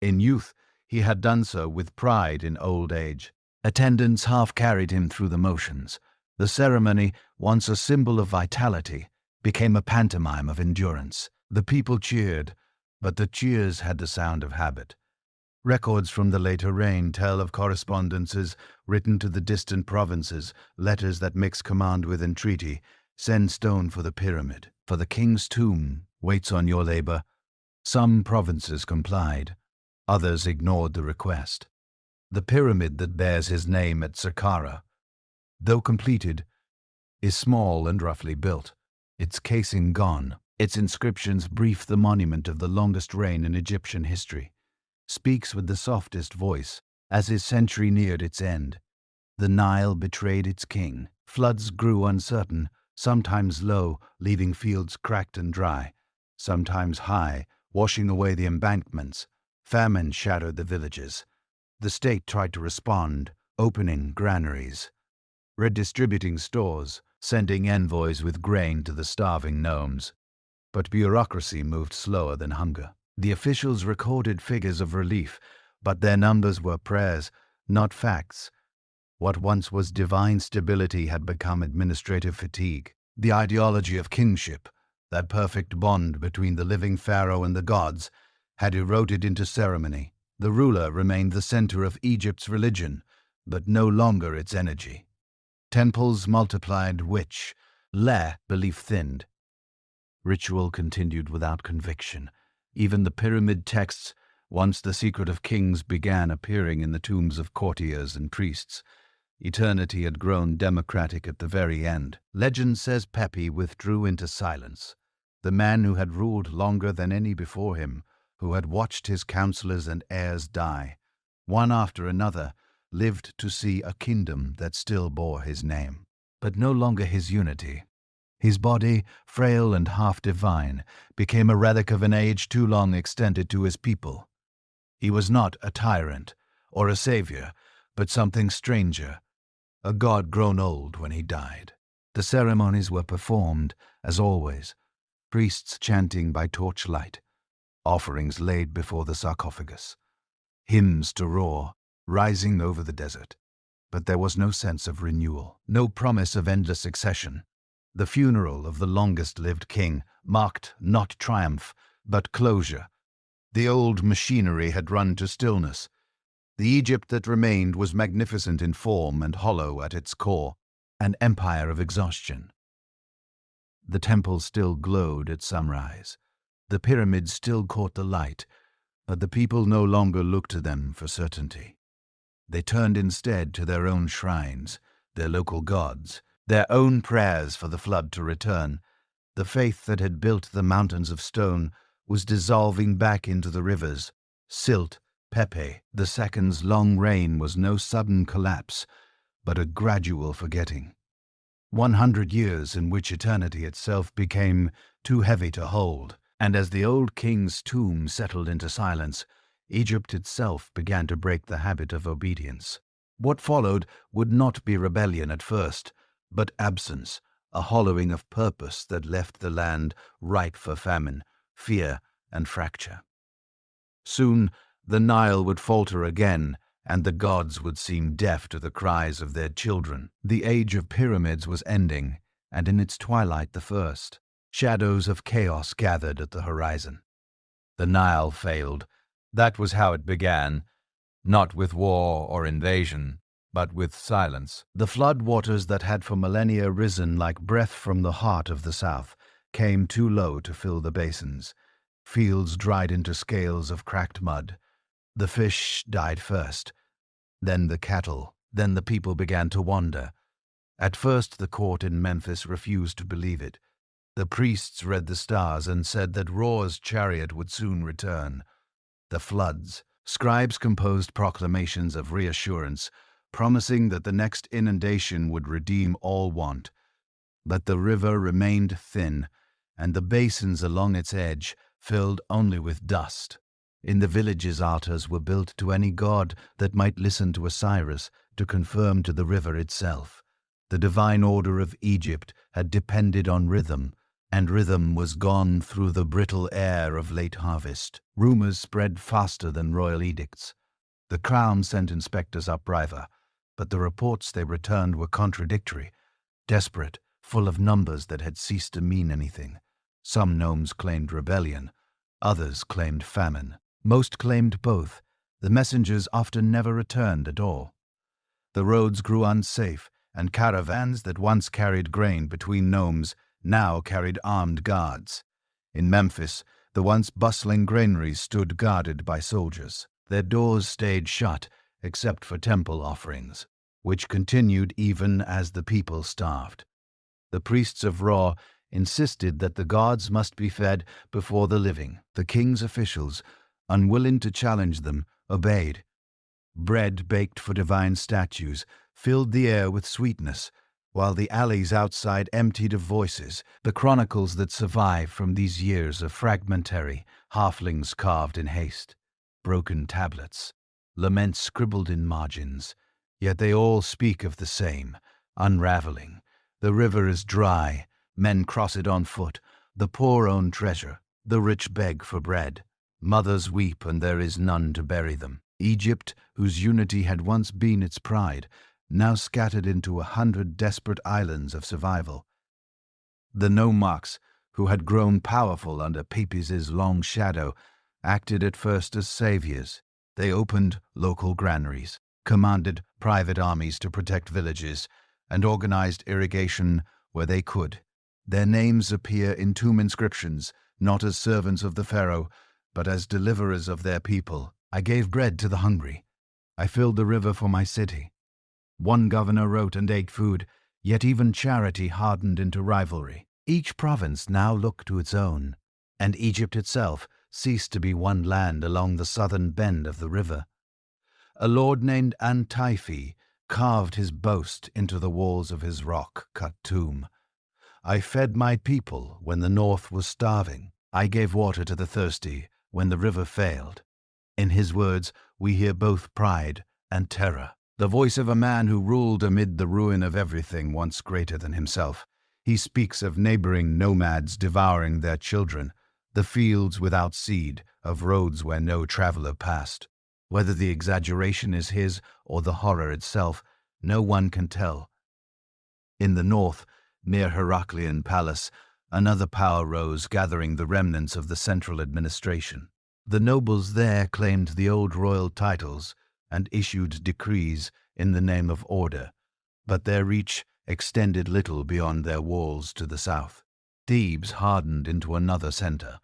Speaker 1: In youth, he had done so with pride. In old age, attendants half carried him through the motions. The ceremony, once a symbol of vitality, became a pantomime of endurance. The people cheered, but the cheers had the sound of habit. Records from the later reign tell of correspondences written to the distant provinces, letters that mix command with entreaty. Send stone for the pyramid, for the king's tomb waits on your labor. Some provinces complied, others ignored the request. The pyramid that bears his name at Saqqara, though completed, is small and roughly built, its casing gone. Its inscriptions brief the monument of the longest reign in Egyptian history, speaks with the softest voice. As his century neared its end, the Nile betrayed its king. Floods grew uncertain, sometimes low, leaving fields cracked and dry, sometimes high, washing away the embankments. Famine shadowed the villages. The state tried to respond, opening granaries, redistributing stores, sending envoys with grain to the starving nomes. But bureaucracy moved slower than hunger. The officials recorded figures of relief, but their numbers were prayers, not facts. What once was divine stability had become administrative fatigue. The ideology of kingship, that perfect bond between the living pharaoh and the gods, had eroded into ceremony. The ruler remained the center of Egypt's religion, but no longer its energy. Temples multiplied, which, belief thinned. Ritual continued without conviction. Even the pyramid texts, once the secret of kings, began appearing in the tombs of courtiers and priests. Eternity had grown democratic at the very end. Legend says Pepi withdrew into silence. The man who had ruled longer than any before him, who had watched his counselors and heirs die, one after another, lived to see a kingdom that still bore his name, but no longer his unity. His body, frail and half-divine, became a relic of an age too long extended to his people. He was not a tyrant or a savior, but something stranger, a god grown old when he died. The ceremonies were performed, as always, priests chanting by torchlight, offerings laid before the sarcophagus, hymns to roar, rising over the desert. But there was no sense of renewal, no promise of endless succession. The funeral of the longest-lived king marked not triumph, but closure. The old machinery had run to stillness. The Egypt that remained was magnificent in form and hollow at its core, an empire of exhaustion. The temples still glowed at sunrise. The pyramids still caught the light, but the people no longer looked to them for certainty. They turned instead to their own shrines, their local gods, their own prayers for the flood to return. The faith that had built the mountains of stone was dissolving back into the rivers. Silt, Pepi, the second's long reign was no sudden collapse, but a gradual forgetting. 100 years in which eternity itself became too heavy to hold, and as the old king's tomb settled into silence, Egypt itself began to break the habit of obedience. What followed would not be rebellion at first, but absence, a hollowing of purpose that left the land ripe for famine, fear, and fracture. Soon the Nile would falter again, and the gods would seem deaf to the cries of their children. The age of pyramids was ending, and in its twilight the first. Shadows of chaos gathered at the horizon. The Nile failed. That was how it began, not with war or invasion, but with silence. The flood waters that had for millennia risen like breath from the heart of the south came too low to fill the basins. Fields dried into scales of cracked mud. The fish died first, then the cattle, then the people began to wander. At first the court in Memphis refused to believe it. The priests read the stars and said that Ra's chariot would soon return. The floods. Scribes composed proclamations of reassurance, promising that the next inundation would redeem all want. But the river remained thin, and the basins along its edge filled only with dust. In the villages, altars were built to any god that might listen to Osiris to confirm to the river itself. The divine order of Egypt had depended on rhythm, and rhythm was gone through the brittle air of late harvest. Rumors spread faster than royal edicts. The crown sent inspectors upriver, but the reports they returned were contradictory, desperate, full of numbers that had ceased to mean anything. Some nomes claimed rebellion, others claimed famine. Most claimed both. The messengers often never returned at all. The roads grew unsafe, and caravans that once carried grain between nomes now carried armed guards. In Memphis, the once bustling granaries stood guarded by soldiers. Their doors stayed shut, except for temple offerings, which continued even as the people starved. The priests of Ra insisted that the gods must be fed before the living. The king's officials, unwilling to challenge them, obeyed. Bread baked for divine statues filled the air with sweetness, while the alleys outside emptied of voices, the chronicles that survive from these years of fragmentary halflings carved in haste, broken tablets, laments scribbled in margins, yet they all speak of the same, unraveling. The river is dry, men cross it on foot, the poor own treasure, the rich beg for bread. Mothers weep and there is none to bury them. Egypt, whose unity had once been its pride, now scattered into 100 desperate islands of survival. The nomarchs, who had grown powerful under Pepys's long shadow, acted at first as saviors. They opened local granaries, commanded private armies to protect villages, and organized irrigation where they could. Their names appear in tomb inscriptions, not as servants of the Pharaoh, but as deliverers of their people. I gave bread to the hungry. I filled the river for my city. One governor wrote and ate food, yet even charity hardened into rivalry. Each province now looked to its own, and Egypt itself ceased to be one land along the southern bend of the river. A lord named Antiphi carved his boast into the walls of his rock-cut tomb. I fed my people when the north was starving. I gave water to the thirsty when the river failed. In his words, we hear both pride and terror. The voice of a man who ruled amid the ruin of everything once greater than himself. He speaks of neighboring nomads devouring their children, the fields without seed, of roads where no traveler passed. Whether the exaggeration is his or the horror itself, no one can tell. In the north, near Heraclean Palace, another power rose, gathering the remnants of the central administration. The nobles there claimed the old royal titles and issued decrees in the name of order, but their reach extended little beyond their walls to the south. Thebes hardened into another center,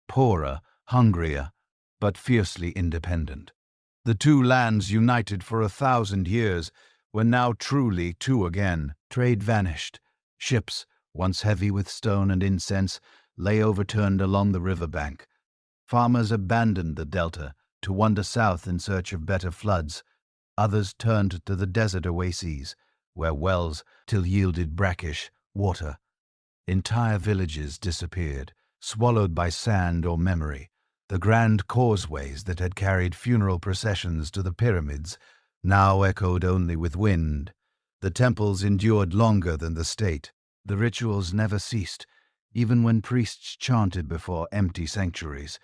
Speaker 1: poorer, hungrier, but fiercely independent. The two lands, united for 1,000 years, were now truly two again. Trade vanished. Ships, once heavy with stone and incense, lay overturned along the riverbank. Farmers abandoned the delta to wander south in search of better floods. Others turned to the desert oases, where wells still yielded brackish water. Entire villages disappeared, swallowed by sand or memory. The grand causeways that had carried funeral processions to the pyramids now echoed only with wind. The temples endured longer than the state. The rituals never ceased, even when priests chanted before empty sanctuaries.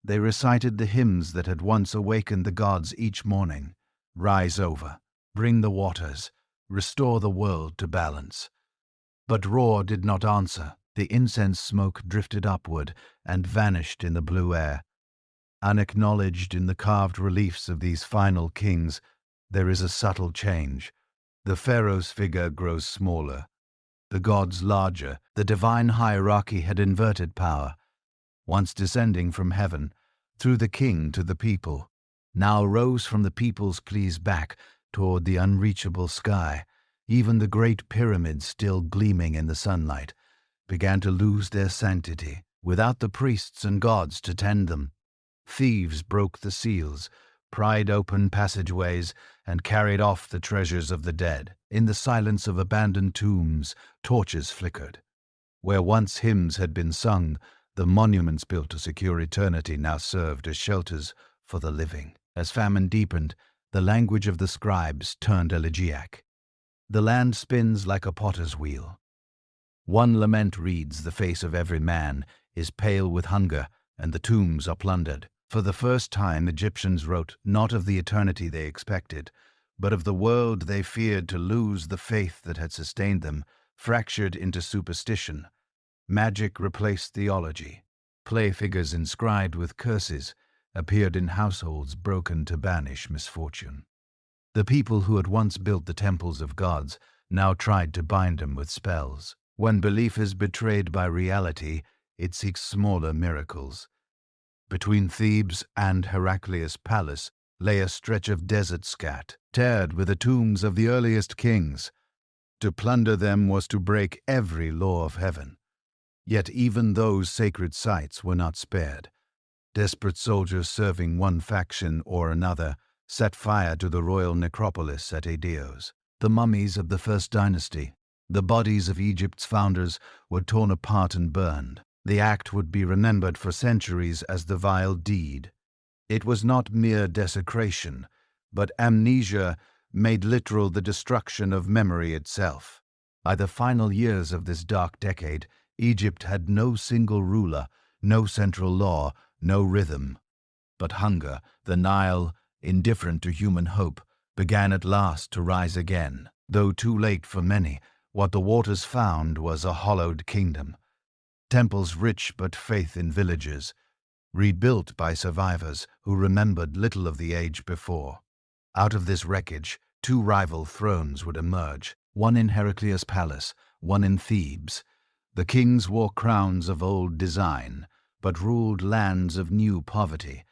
Speaker 1: They recited the hymns that had once awakened the gods each morning. Rise over, bring the waters, restore the world to balance. But Ra did not answer. The incense smoke drifted upward and vanished in the blue air. Unacknowledged in the carved reliefs of these final kings, there is a subtle change. The pharaoh's figure grows smaller, the gods larger. The divine hierarchy had inverted power, once descending from heaven, through the king to the people, now rose from the people's pleas back toward the unreachable sky, even the great pyramids still gleaming in the sunlight. began to lose their sanctity, without the priests and gods to tend them. Thieves broke the seals, pried open passageways, and carried off the treasures of the dead. In the silence of abandoned tombs, torches flickered. Where once hymns had been sung, the monuments built to secure eternity now served as shelters for the living. As famine deepened, the language of the scribes turned elegiac. The land spins like a potter's wheel. One lament reads, "The face of every man is pale with hunger, and the tombs are plundered." For the first time, Egyptians wrote not of the eternity they expected, but of the world they feared to lose. The faith that had sustained them fractured into superstition. Magic replaced theology. Clay figures inscribed with curses appeared in households broken to banish misfortune. The people who had once built the temples of gods now tried to bind them with spells. When belief is betrayed by reality, it seeks smaller miracles. Between Thebes and Heraclius' palace lay a stretch of desert scat, tarred with the tombs of the earliest kings. To plunder them was to break every law of heaven. Yet even those sacred sites were not spared. Desperate soldiers serving one faction or another set fire to the royal necropolis at Abydos. The mummies of the first dynasty, the bodies of Egypt's founders, were torn apart and burned. The act would be remembered for centuries as the vile deed. It was not mere desecration, but amnesia made literal the destruction of memory itself. By the final years of this dark decade, Egypt had no single ruler, no central law, no rhythm. But hunger, the Nile, indifferent to human hope, began at last to rise again. Though too late for many, what the waters found was a hollowed kingdom. Temples rich but faith in villagers, rebuilt by survivors who remembered little of the age before. Out of this wreckage, two rival thrones would emerge, one in Heraclius' palace, one in Thebes. The kings wore crowns of old design, but ruled lands of new poverty.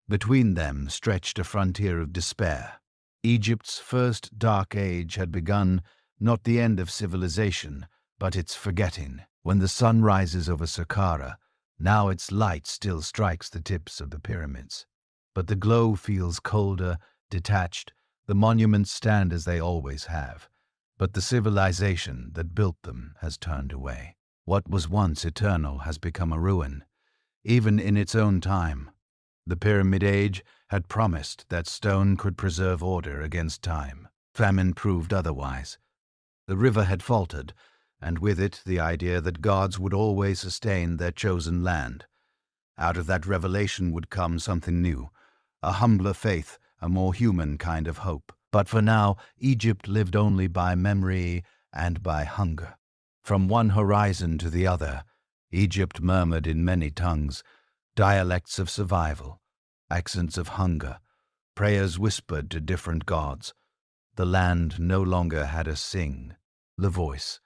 Speaker 1: Between them stretched a frontier of despair. Egypt's first dark age had begun, not the end of civilization, but its forgetting. When the sun rises over Saqqara, now its light still strikes the tips of the pyramids. But the glow feels colder, detached. The monuments stand as they always have, but the civilization that built them has turned away. What was once eternal has become a ruin, even in its own time. The Pyramid Age had promised that stone could preserve order against time. Famine proved otherwise. The river had faltered, and with it the idea that gods would always sustain their chosen land. Out of that revelation would come something new, a humbler faith, a more human kind of hope. But for now, Egypt lived only by memory and by hunger. From one horizon to the other, Egypt murmured in many tongues, dialects of survival, accents of hunger, prayers whispered to different gods. The land no longer had a sing, the voice.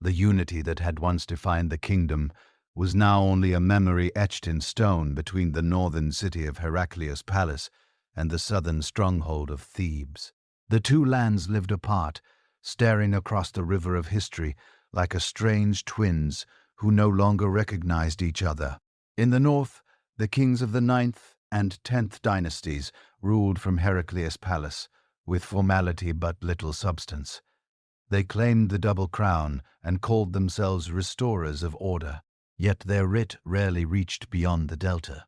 Speaker 1: The unity that had once defined the kingdom was now only a memory etched in stone between the northern city of Heraclius' palace and the southern stronghold of Thebes. The two lands lived apart, staring across the river of history like estranged twins who no longer recognized each other. In the north, the kings of the 9th and 10th dynasties ruled from Heraclius' palace, with formality but little substance. They claimed the double crown and called themselves restorers of order, yet their writ rarely reached beyond the delta.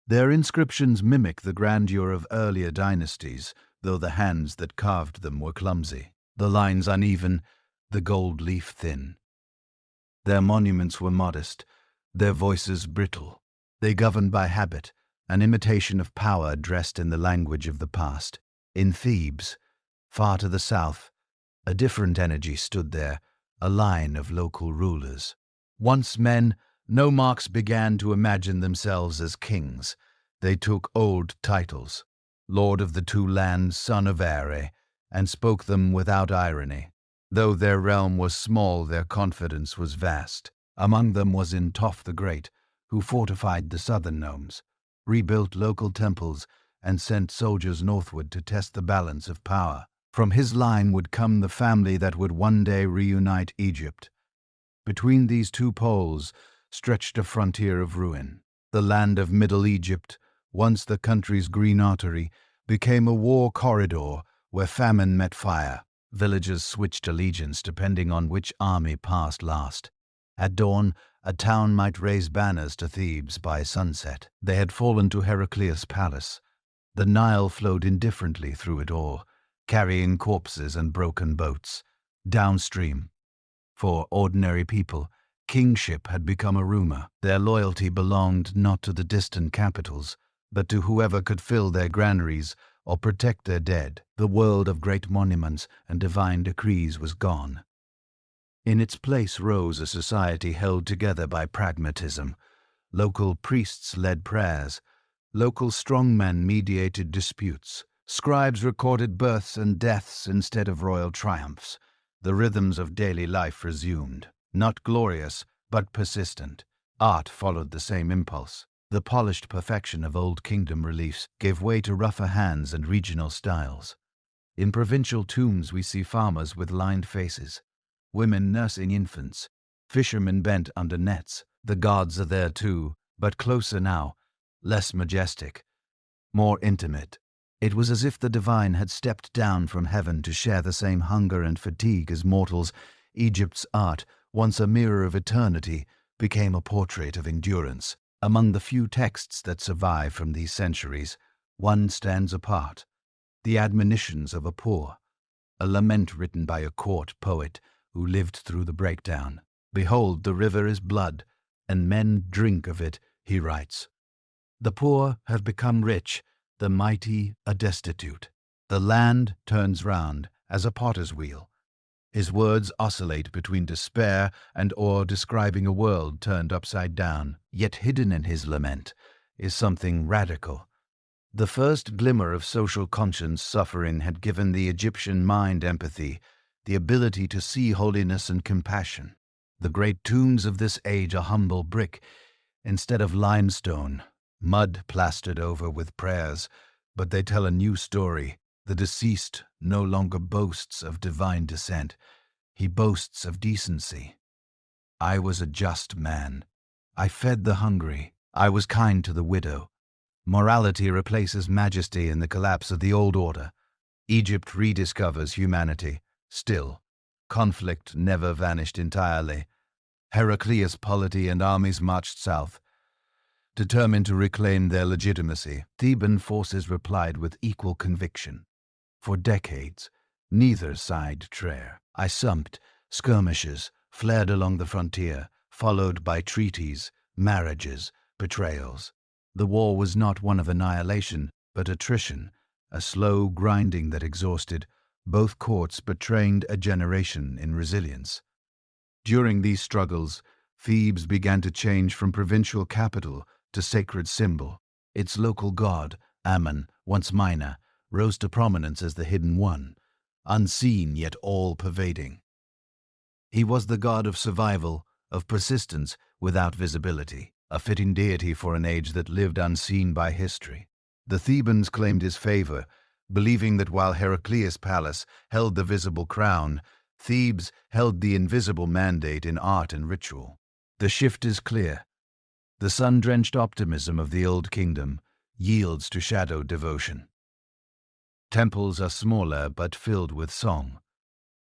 Speaker 1: Their inscriptions mimic the grandeur of earlier dynasties, though the hands that carved them were clumsy, the lines uneven, the gold leaf thin. Their monuments were modest, their voices brittle. They governed by habit, an imitation of power dressed in the language of the past. In Thebes, far to the south, a different energy stood there, a line of local rulers. Once men, nomarchs began to imagine themselves as kings. They took old titles, Lord of the Two Lands, Son of Are, and spoke them without irony. Though their realm was small, their confidence was vast. Among them was Imhotep the Great, who fortified the southern nomes, rebuilt local temples, and sent soldiers northward to test the balance of power. From his line would come the family that would one day reunite Egypt. Between these two poles stretched a frontier of ruin. The land of Middle Egypt, once the country's green artery, became a war corridor where famine met fire. Villagers switched allegiance depending on which army passed last. At dawn, a town might raise banners to Thebes. By sunset, they had fallen to Heraclius' palace. The Nile flowed indifferently through it all, carrying corpses and broken boats. Downstream, for ordinary people, kingship had become a rumor. Their loyalty belonged not to the distant capitals, but to whoever could fill their granaries or protect their dead. The world of great monuments and divine decrees was gone. In its place rose a society held together by pragmatism. Local priests led prayers. Local strongmen mediated disputes. Scribes recorded births and deaths instead of royal triumphs. The rhythms of daily life resumed, not glorious, but persistent. Art followed the same impulse. The polished perfection of Old Kingdom reliefs gave way to rougher hands and regional styles. In provincial tombs we see farmers with lined faces, women nursing infants, fishermen bent under nets. The gods are there too, but closer now, less majestic, more intimate. It was as if the divine had stepped down from heaven to share the same hunger and fatigue as mortals. Egypt's art, once a mirror of eternity, became a portrait of endurance. Among the few texts that survive from these centuries, one stands apart: the admonitions of a poor, a lament written by a court poet who lived through the breakdown. "Behold, the river is blood, and men drink of it," he writes. "The poor have become rich, the mighty are destitute. The land turns round as a potter's wheel." His words oscillate between despair and awe, describing a world turned upside down. Yet hidden in his lament is something radical. The first glimmer of social conscience suffering had given the Egyptian mind empathy, the ability to see holiness and compassion. The great tombs of this age are humble brick instead of limestone, mud plastered over with prayers, but they tell a new story. The deceased no longer boasts of divine descent. He boasts of decency. "I was a just man. I fed the hungry. I was kind to the widow." Morality replaces majesty in the collapse of the old order. Egypt rediscovers humanity. Still, conflict never vanished entirely. Heraclius' polity and armies marched south, determined to reclaim their legitimacy. Theban forces replied with equal conviction. For decades, neither side trailed. Skirmishes flared along the frontier, followed by treaties, marriages, betrayals. The war was not one of annihilation, but attrition, a slow grinding that exhausted. Both courts betrayed a generation in resilience. During these struggles, Thebes began to change from provincial capital to sacred symbol. Its local god, Ammon, once minor, rose to prominence as the hidden one, unseen yet all-pervading. He was the god of survival, of persistence without visibility, a fitting deity for an age that lived unseen by history. The Thebans claimed his favor, believing that while Heraclius' palace held the visible crown, Thebes held the invisible mandate in art and ritual. The shift is clear. The sun-drenched optimism of the Old Kingdom yields to shadow devotion. Temples are smaller but filled with song.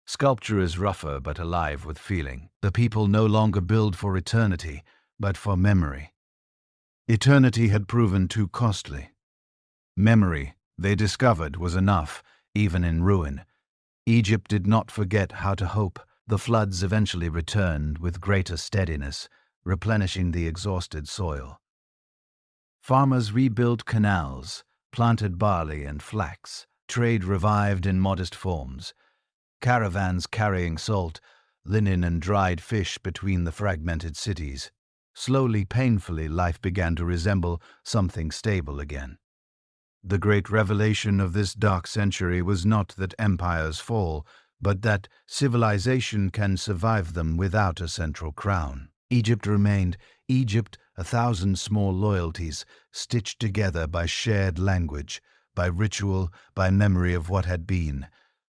Speaker 1: Sculpture is rougher but alive with feeling. The people no longer build for eternity, but for memory. Eternity had proven too costly. Memory, they discovered, was enough, even in ruin. Egypt did not forget how to hope. The floods eventually returned with greater steadiness, replenishing the exhausted soil. Farmers rebuilt canals, planted barley and flax. Trade revived in modest forms. Caravans carrying salt, linen and dried fish between the fragmented cities. Slowly, painfully, life began to resemble something stable again. The great revelation of this dark century was not that empires fall, but that civilization can survive them without a central crown. Egypt remained Egypt, 1,000 small loyalties, stitched together by shared language, by ritual, by memory of what had been.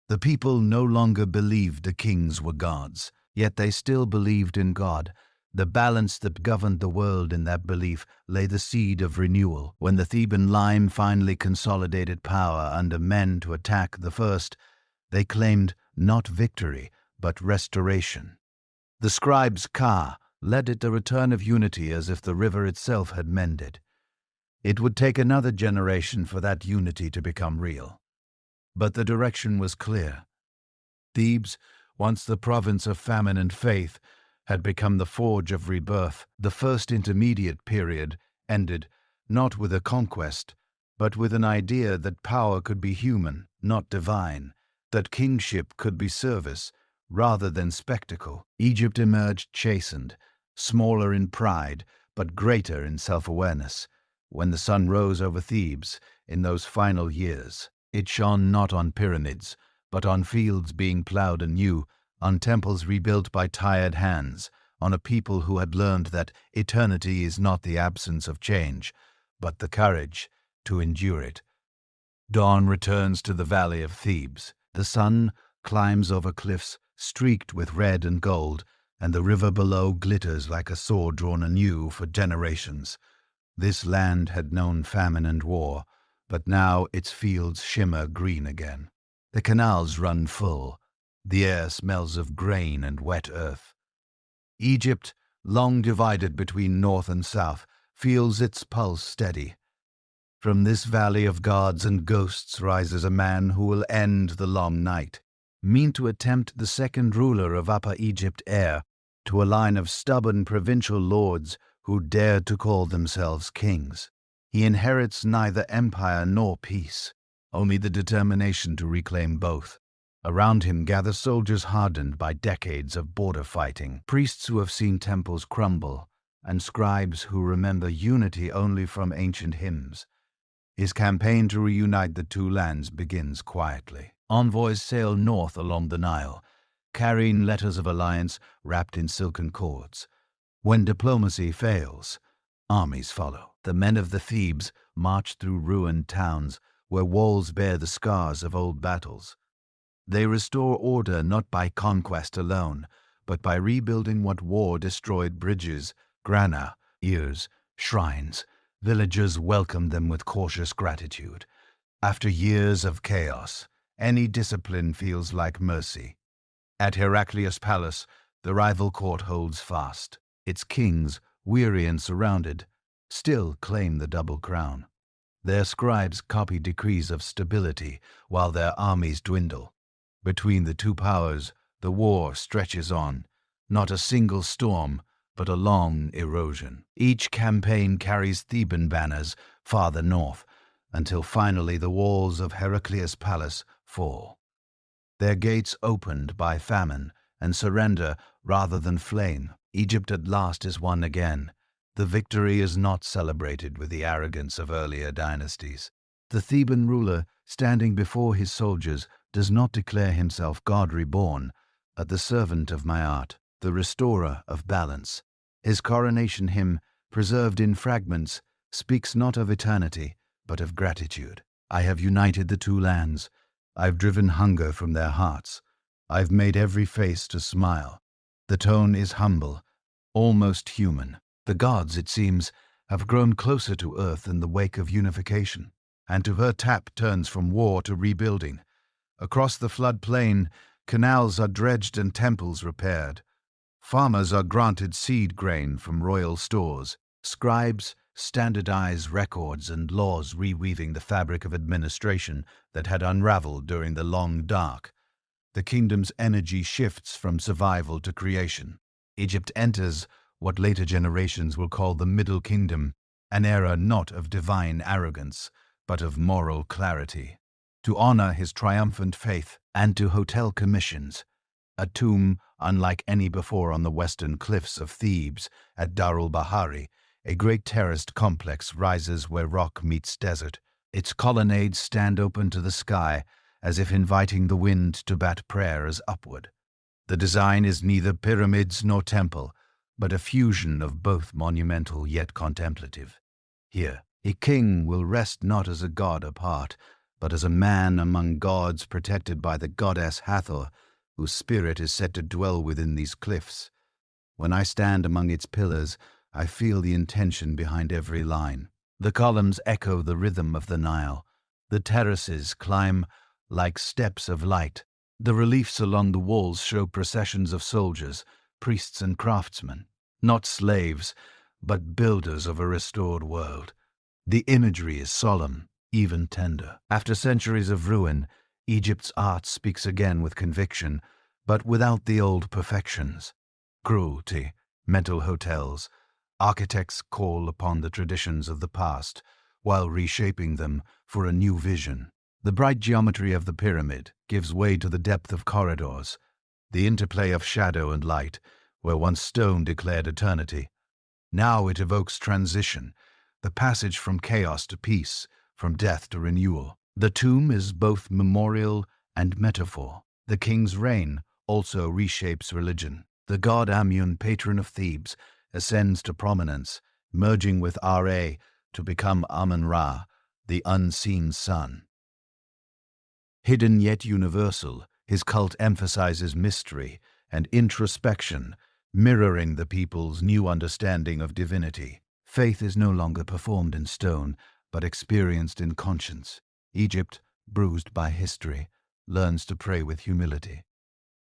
Speaker 1: The people no longer believed the kings were gods. Yet they still believed in God. The balance that governed the world in that belief lay the seed of renewal. When the Theban line finally consolidated power under men to attack the first, they claimed not victory, but restoration. The scribe's Ka led it the return of unity as if the river itself had mended. It would take another generation for that unity to become real. But the direction was clear. Thebes, once the province of famine and faith, had become the forge of rebirth. The first intermediate period ended not with a conquest, but with an idea that power could be human, not divine, that kingship could be service rather than spectacle. Egypt emerged chastened, smaller in pride, but greater in self-awareness. When the sun rose over Thebes in those final years, it shone not on pyramids, but on fields being plowed anew, on temples rebuilt by tired hands, on a people who had learned that eternity is not the absence of change, but the courage to endure it. Dawn returns to the valley of Thebes. The sun climbs over cliffs streaked with red and gold, and the river below glitters like a sword drawn anew for generations. This land had known famine and war, but now its fields shimmer green again. The canals run full. The air smells of grain and wet earth. Egypt, long divided between north and south, feels its pulse steady. From this valley of gods and ghosts rises a man who will end the long night, mean to attempt the second ruler of Upper Egypt heir to a line of stubborn provincial lords who dared to call themselves kings. He inherits neither empire nor peace, only the determination to reclaim both. Around him gather soldiers hardened by decades of border fighting, priests who have seen temples crumble, and scribes who remember unity only from ancient hymns. His campaign to reunite the two lands begins quietly. Envoys sail north along the Nile, carrying letters of alliance wrapped in silken cords. When diplomacy fails, armies follow. The men of the Thebes march through ruined towns where walls bear the scars of old battles. They restore order not by conquest alone, but by rebuilding what war destroyed: bridges, grana, ears, shrines. Villagers welcome them with cautious gratitude. After years of chaos, any discipline feels like mercy. At Heraclius' palace, the rival court holds fast. Its kings, weary and surrounded, still claim the double crown. Their scribes copy decrees of stability while their armies dwindle. Between the two powers, the war stretches on, not a single storm, but a long erosion. Each campaign carries Theban banners farther north, until finally the walls of Heraclius' palace fall. Their gates opened by famine and surrender rather than flame. Egypt at last is won again. The victory is not celebrated with the arrogance of earlier dynasties. The Theban ruler, standing before his soldiers, does not declare himself God reborn, but the servant of my art, the restorer of balance. His coronation hymn, preserved in fragments, speaks not of eternity, but of gratitude. I have united the two lands. I've driven hunger from their hearts. I've made every face to smile. The tone is humble, almost human. The gods, it seems, have grown closer to earth in the wake of unification, and to her tap turns from war to rebuilding. Across the flood plain, canals are dredged and temples repaired. Farmers are granted seed grain from royal stores. Scribes standardize records and laws, reweaving the fabric of administration that had unraveled during the long dark. The kingdom's energy shifts from survival to creation. Egypt enters what later generations will call the Middle Kingdom, an era not of divine arrogance, but of moral clarity. To honor his triumphant faith and to hotel commissions, a tomb unlike any before on the western cliffs of Thebes at Darul Bahari, a great terraced complex rises where rock meets desert. Its colonnades stand open to the sky, as if inviting the wind to bat prayers upward. The design is neither pyramids nor temple, but a fusion of both monumental yet contemplative. Here, a king will rest not as a god apart, but as a man among gods, protected by the goddess Hathor, whose spirit is said to dwell within these cliffs. When I stand among its pillars, I feel the intention behind every line. The columns echo the rhythm of the Nile. The terraces climb like steps of light. The reliefs along the walls show processions of soldiers, priests and craftsmen, not slaves, but builders of a restored world. The imagery is solemn, even tender. After centuries of ruin, Egypt's art speaks again with conviction, but without the old perfections. Cruelty, mental hotels, architects call upon the traditions of the past, while reshaping them for a new vision. The bright geometry of the pyramid gives way to the depth of corridors, the interplay of shadow and light, where once stone declared eternity. Now it evokes transition, the passage from chaos to peace, from death to renewal. The tomb is both memorial and metaphor. The king's reign also reshapes religion. The god Amun, patron of Thebes, ascends to prominence, merging with Ra to become Amun-Ra, the unseen sun. Hidden yet universal, his cult emphasizes mystery and introspection, mirroring the people's new understanding of divinity. Faith is no longer performed in stone, but experienced in conscience. Egypt, bruised by history, learns to pray with humility.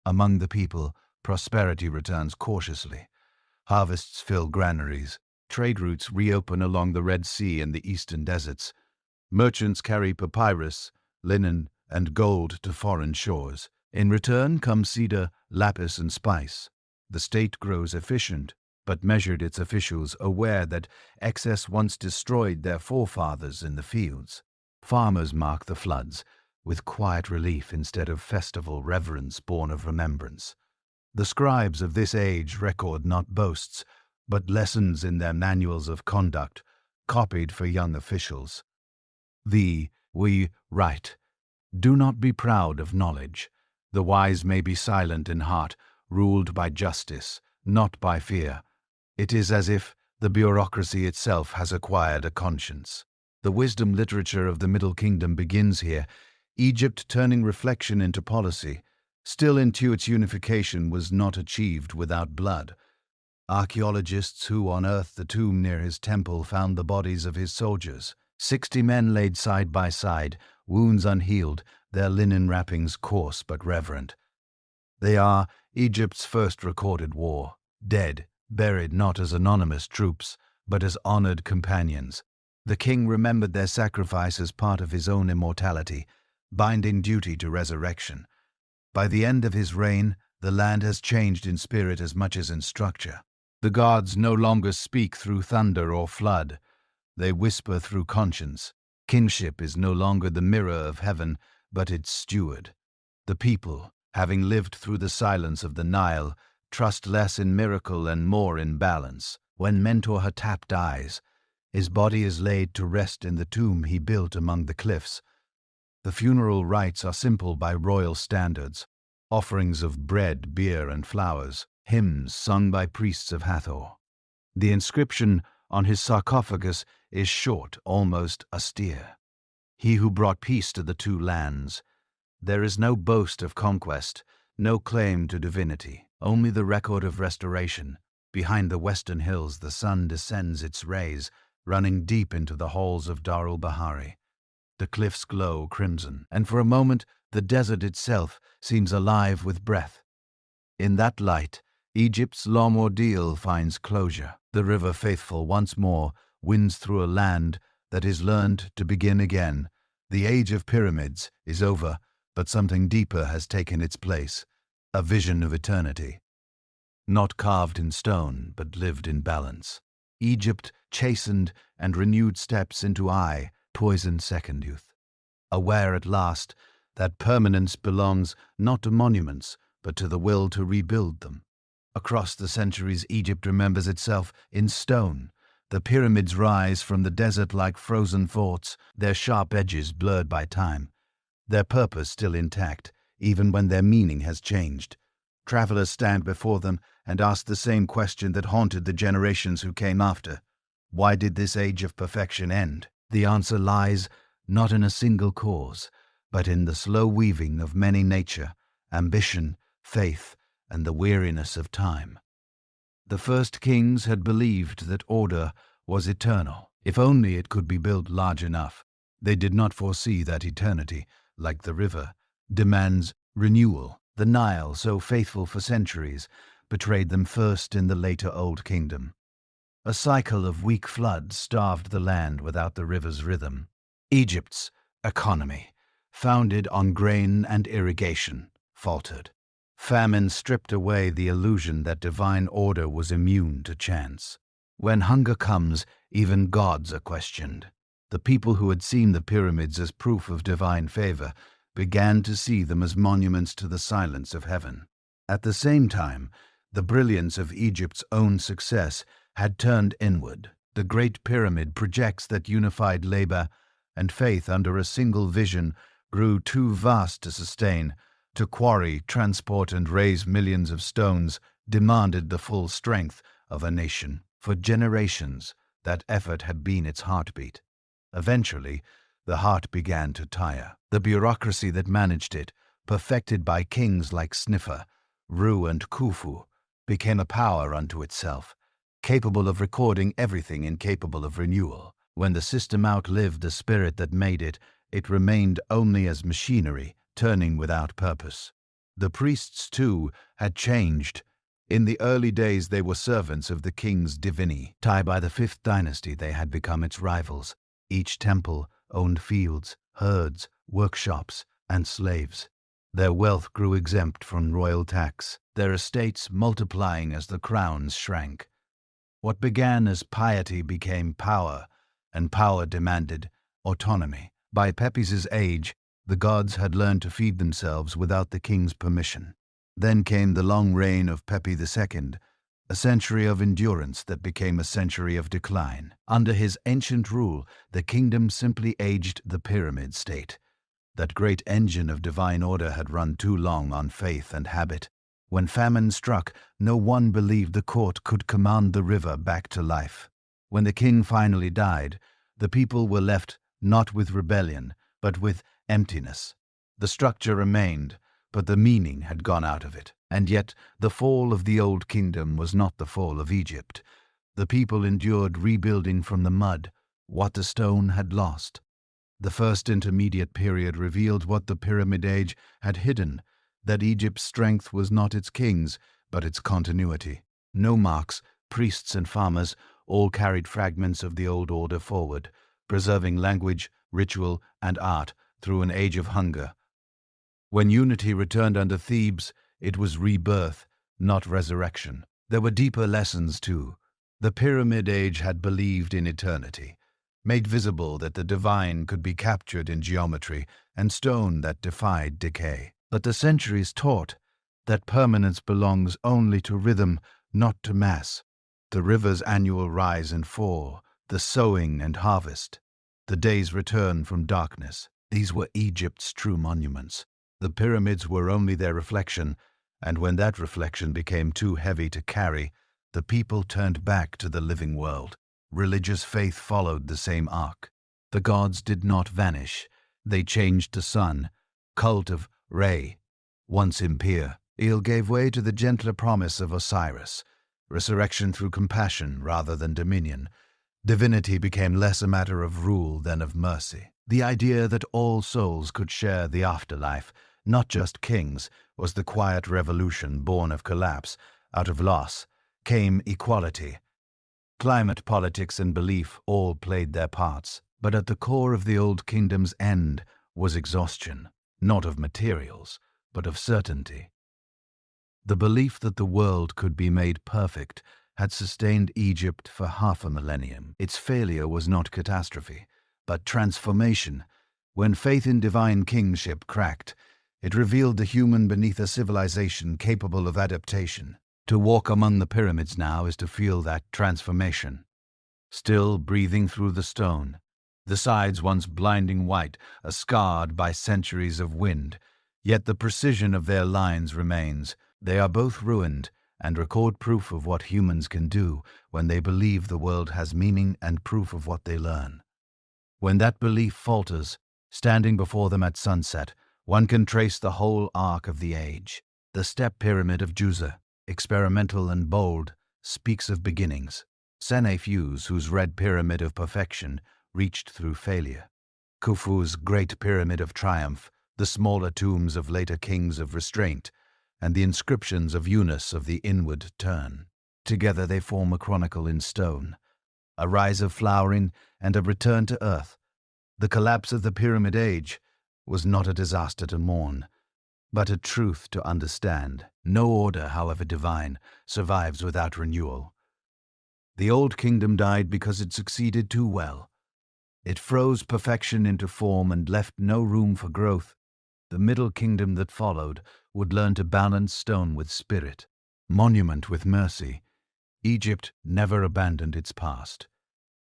Speaker 1: Among the people, prosperity returns cautiously. Harvests fill granaries. Trade routes reopen along the Red Sea and the eastern deserts. Merchants carry papyrus, linen, and gold to foreign shores. In return come cedar, lapis, and spice. The state grows efficient, but measured its officials, aware that excess once destroyed their forefathers in the fields. Farmers mark the floods, with quiet relief instead of festival reverence born of remembrance. The scribes of this age record not boasts, but lessons in their manuals of conduct, copied for young officials. We write. Do not be proud of knowledge. The wise may be silent in heart, ruled by justice, not by fear. It is as if the bureaucracy itself has acquired a conscience. The wisdom literature of the Middle Kingdom begins here, Egypt turning reflection into policy. Still, into its unification was not achieved without blood. Archaeologists who unearthed the tomb near his temple found the bodies of his soldiers. 60 men laid side by side, wounds unhealed, their linen wrappings coarse but reverent. They are Egypt's first recorded war, dead, buried not as anonymous troops, but as honored companions. The king remembered their sacrifice as part of his own immortality, binding duty to resurrection. By the end of his reign, the land has changed in spirit as much as in structure. The gods no longer speak through thunder or flood. They whisper through conscience. Kingship is no longer the mirror of heaven, but its steward. The people, having lived through the silence of the Nile, trust less in miracle and more in balance. When Menkaure dies, his body is laid to rest in the tomb he built among the cliffs. The funeral rites are simple by royal standards, offerings of bread, beer, and flowers, hymns sung by priests of Hathor. The inscription on his sarcophagus is short, almost austere. He who brought peace to the two lands. There is no boast of conquest, no claim to divinity, only the record of restoration. Behind the western hills the sun descends its rays, running deep into the halls of Darul Bahari. The cliffs glow crimson, and for a moment the desert itself seems alive with breath. In that light, Egypt's long ordeal finds closure. The river faithful once more winds through a land that is learned to begin again. The age of pyramids is over, but something deeper has taken its place, a vision of eternity. Not carved in stone, but lived in balance. Egypt, chastened and renewed, steps into poisoned second youth, aware at last that permanence belongs not to monuments, but to the will to rebuild them. Across the centuries, Egypt remembers itself in stone. The pyramids rise from the desert like frozen forts, their sharp edges blurred by time, their purpose still intact, even when their meaning has changed. Travelers stand before them and ask the same question that haunted the generations who came after. Why did this age of perfection end? The answer lies not in a single cause, but in the slow weaving of many nature, ambition, faith, and the weariness of time. The first kings had believed that order was eternal, if only it could be built large enough. They did not foresee that eternity, like the river, demands renewal. The Nile, so faithful for centuries, betrayed them first in the later Old Kingdom. A cycle of weak floods starved the land without the river's rhythm. Egypt's economy, founded on grain and irrigation, faltered. Famine stripped away the illusion that divine order was immune to chance. When hunger comes, even gods are questioned. The people who had seen the pyramids as proof of divine favor began to see them as monuments to the silence of heaven. At the same time, the brilliance of Egypt's own success had turned inward. The Great Pyramid projects that unified labor and faith under a single vision grew too vast to sustain. To quarry, transport, and raise millions of stones demanded the full strength of a nation. For generations, that effort had been its heartbeat. Eventually, the heart began to tire. The bureaucracy that managed it, perfected by kings like Sneferu and Khufu, became a power unto itself, capable of recording everything incapable of renewal. When the system outlived the spirit that made it, it remained only as machinery, turning without purpose. The priests, too, had changed. In the early days they were servants of the king's divini. By the fifth dynasty they had become its rivals. Each temple owned fields, herds, workshops, and slaves. Their wealth grew exempt from royal tax, their estates multiplying as the crowns shrank. What began as piety became power, and power demanded autonomy. By Pepys's age, the gods had learned to feed themselves without the king's permission. Then came the long reign of Pepi II, a century of endurance that became a century of decline. Under his ancient rule, the kingdom simply aged the pyramid state. That great engine of divine order had run too long on faith and habit. When famine struck, no one believed the court could command the river back to life. When the king finally died, the people were left not with rebellion, but with emptiness. The structure remained, but the meaning had gone out of it. And yet the fall of the Old Kingdom was not the fall of Egypt. The people endured rebuilding from the mud what the stone had lost. The first intermediate period revealed what the Pyramid Age had hidden, that Egypt's strength was not its kings, but its continuity. Nomarchs, priests, and farmers all carried fragments of the old order forward, preserving language, ritual, and art through an age of hunger. When unity returned under Thebes, it was rebirth, not resurrection. There were deeper lessons, too. The Pyramid Age had believed in eternity, made visible that the divine could be captured in geometry and stone that defied decay. But the centuries taught that permanence belongs only to rhythm, not to mass. The river's annual rise and fall, the sowing and harvest, the day's return from darkness, these were Egypt's true monuments. The pyramids were only their reflection, and when that reflection became too heavy to carry, the people turned back to the living world. Religious faith followed the same arc. The gods did not vanish. They changed to sun. Cult of Re, once impure, gave way to the gentler promise of Osiris. Resurrection through compassion rather than dominion. Divinity became less a matter of rule than of mercy. The idea that all souls could share the afterlife, not just kings, was the quiet revolution born of collapse. Out of loss came equality. Climate, politics, and belief all played their parts, but at the core of the Old Kingdom's end was exhaustion, not of materials, but of certainty. The belief that the world could be made perfect had sustained Egypt for half a millennium. Its failure was not catastrophe, but transformation. When faith in divine kingship cracked, it revealed the human beneath a civilization capable of adaptation. To walk among the pyramids now is to feel that transformation. Still breathing through the stone, the sides once blinding white are scarred by centuries of wind, yet the precision of their lines remains. They are both ruined and record proof of what humans can do when they believe the world has meaning and proof of what they learn. When that belief falters, standing before them at sunset, one can trace the whole arc of the age. The step pyramid of Giza, experimental and bold, speaks of beginnings. Sneferu's, whose red pyramid of perfection, reached through failure. Khufu's great pyramid of triumph, the smaller tombs of later kings of restraint, and the inscriptions of Yunus of the inward turn. Together they form a chronicle in stone, a rise of flowering and a return to earth. The collapse of the Pyramid Age was not a disaster to mourn, but a truth to understand. No order, however divine, survives without renewal. The old kingdom died because it succeeded too well. It froze perfection into form and left no room for growth. The middle kingdom that followed would learn to balance stone with spirit, monument with mercy. Egypt never abandoned its past.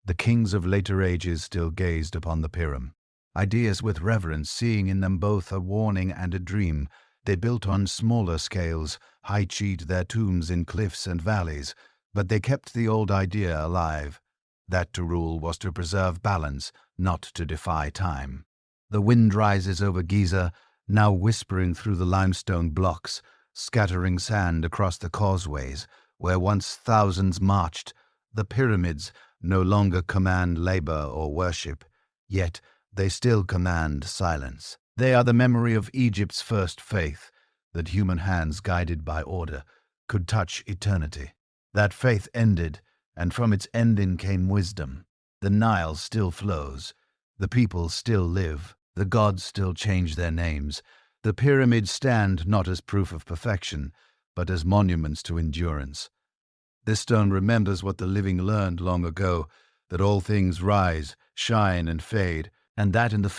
Speaker 1: The kings of later ages still gazed upon the Pyram, ideas with reverence, seeing in them both a warning and a dream. They built on smaller scales, high-cheat their tombs in cliffs and valleys, but they kept the old idea alive. That to rule was to preserve balance, not to defy time. The wind rises over Giza, now whispering through the limestone blocks, scattering sand across the causeways, where once thousands marched. The pyramids no longer command labor or worship, yet they still command silence. They are the memory of Egypt's first faith, that human hands guided by order could touch eternity. That faith ended, and from its ending came wisdom. The Nile still flows, the people still live, the gods still change their names. The pyramids stand not as proof of perfection, but as monuments to endurance. This stone remembers what the living learned long ago, that all things rise, shine, and fade, and that in the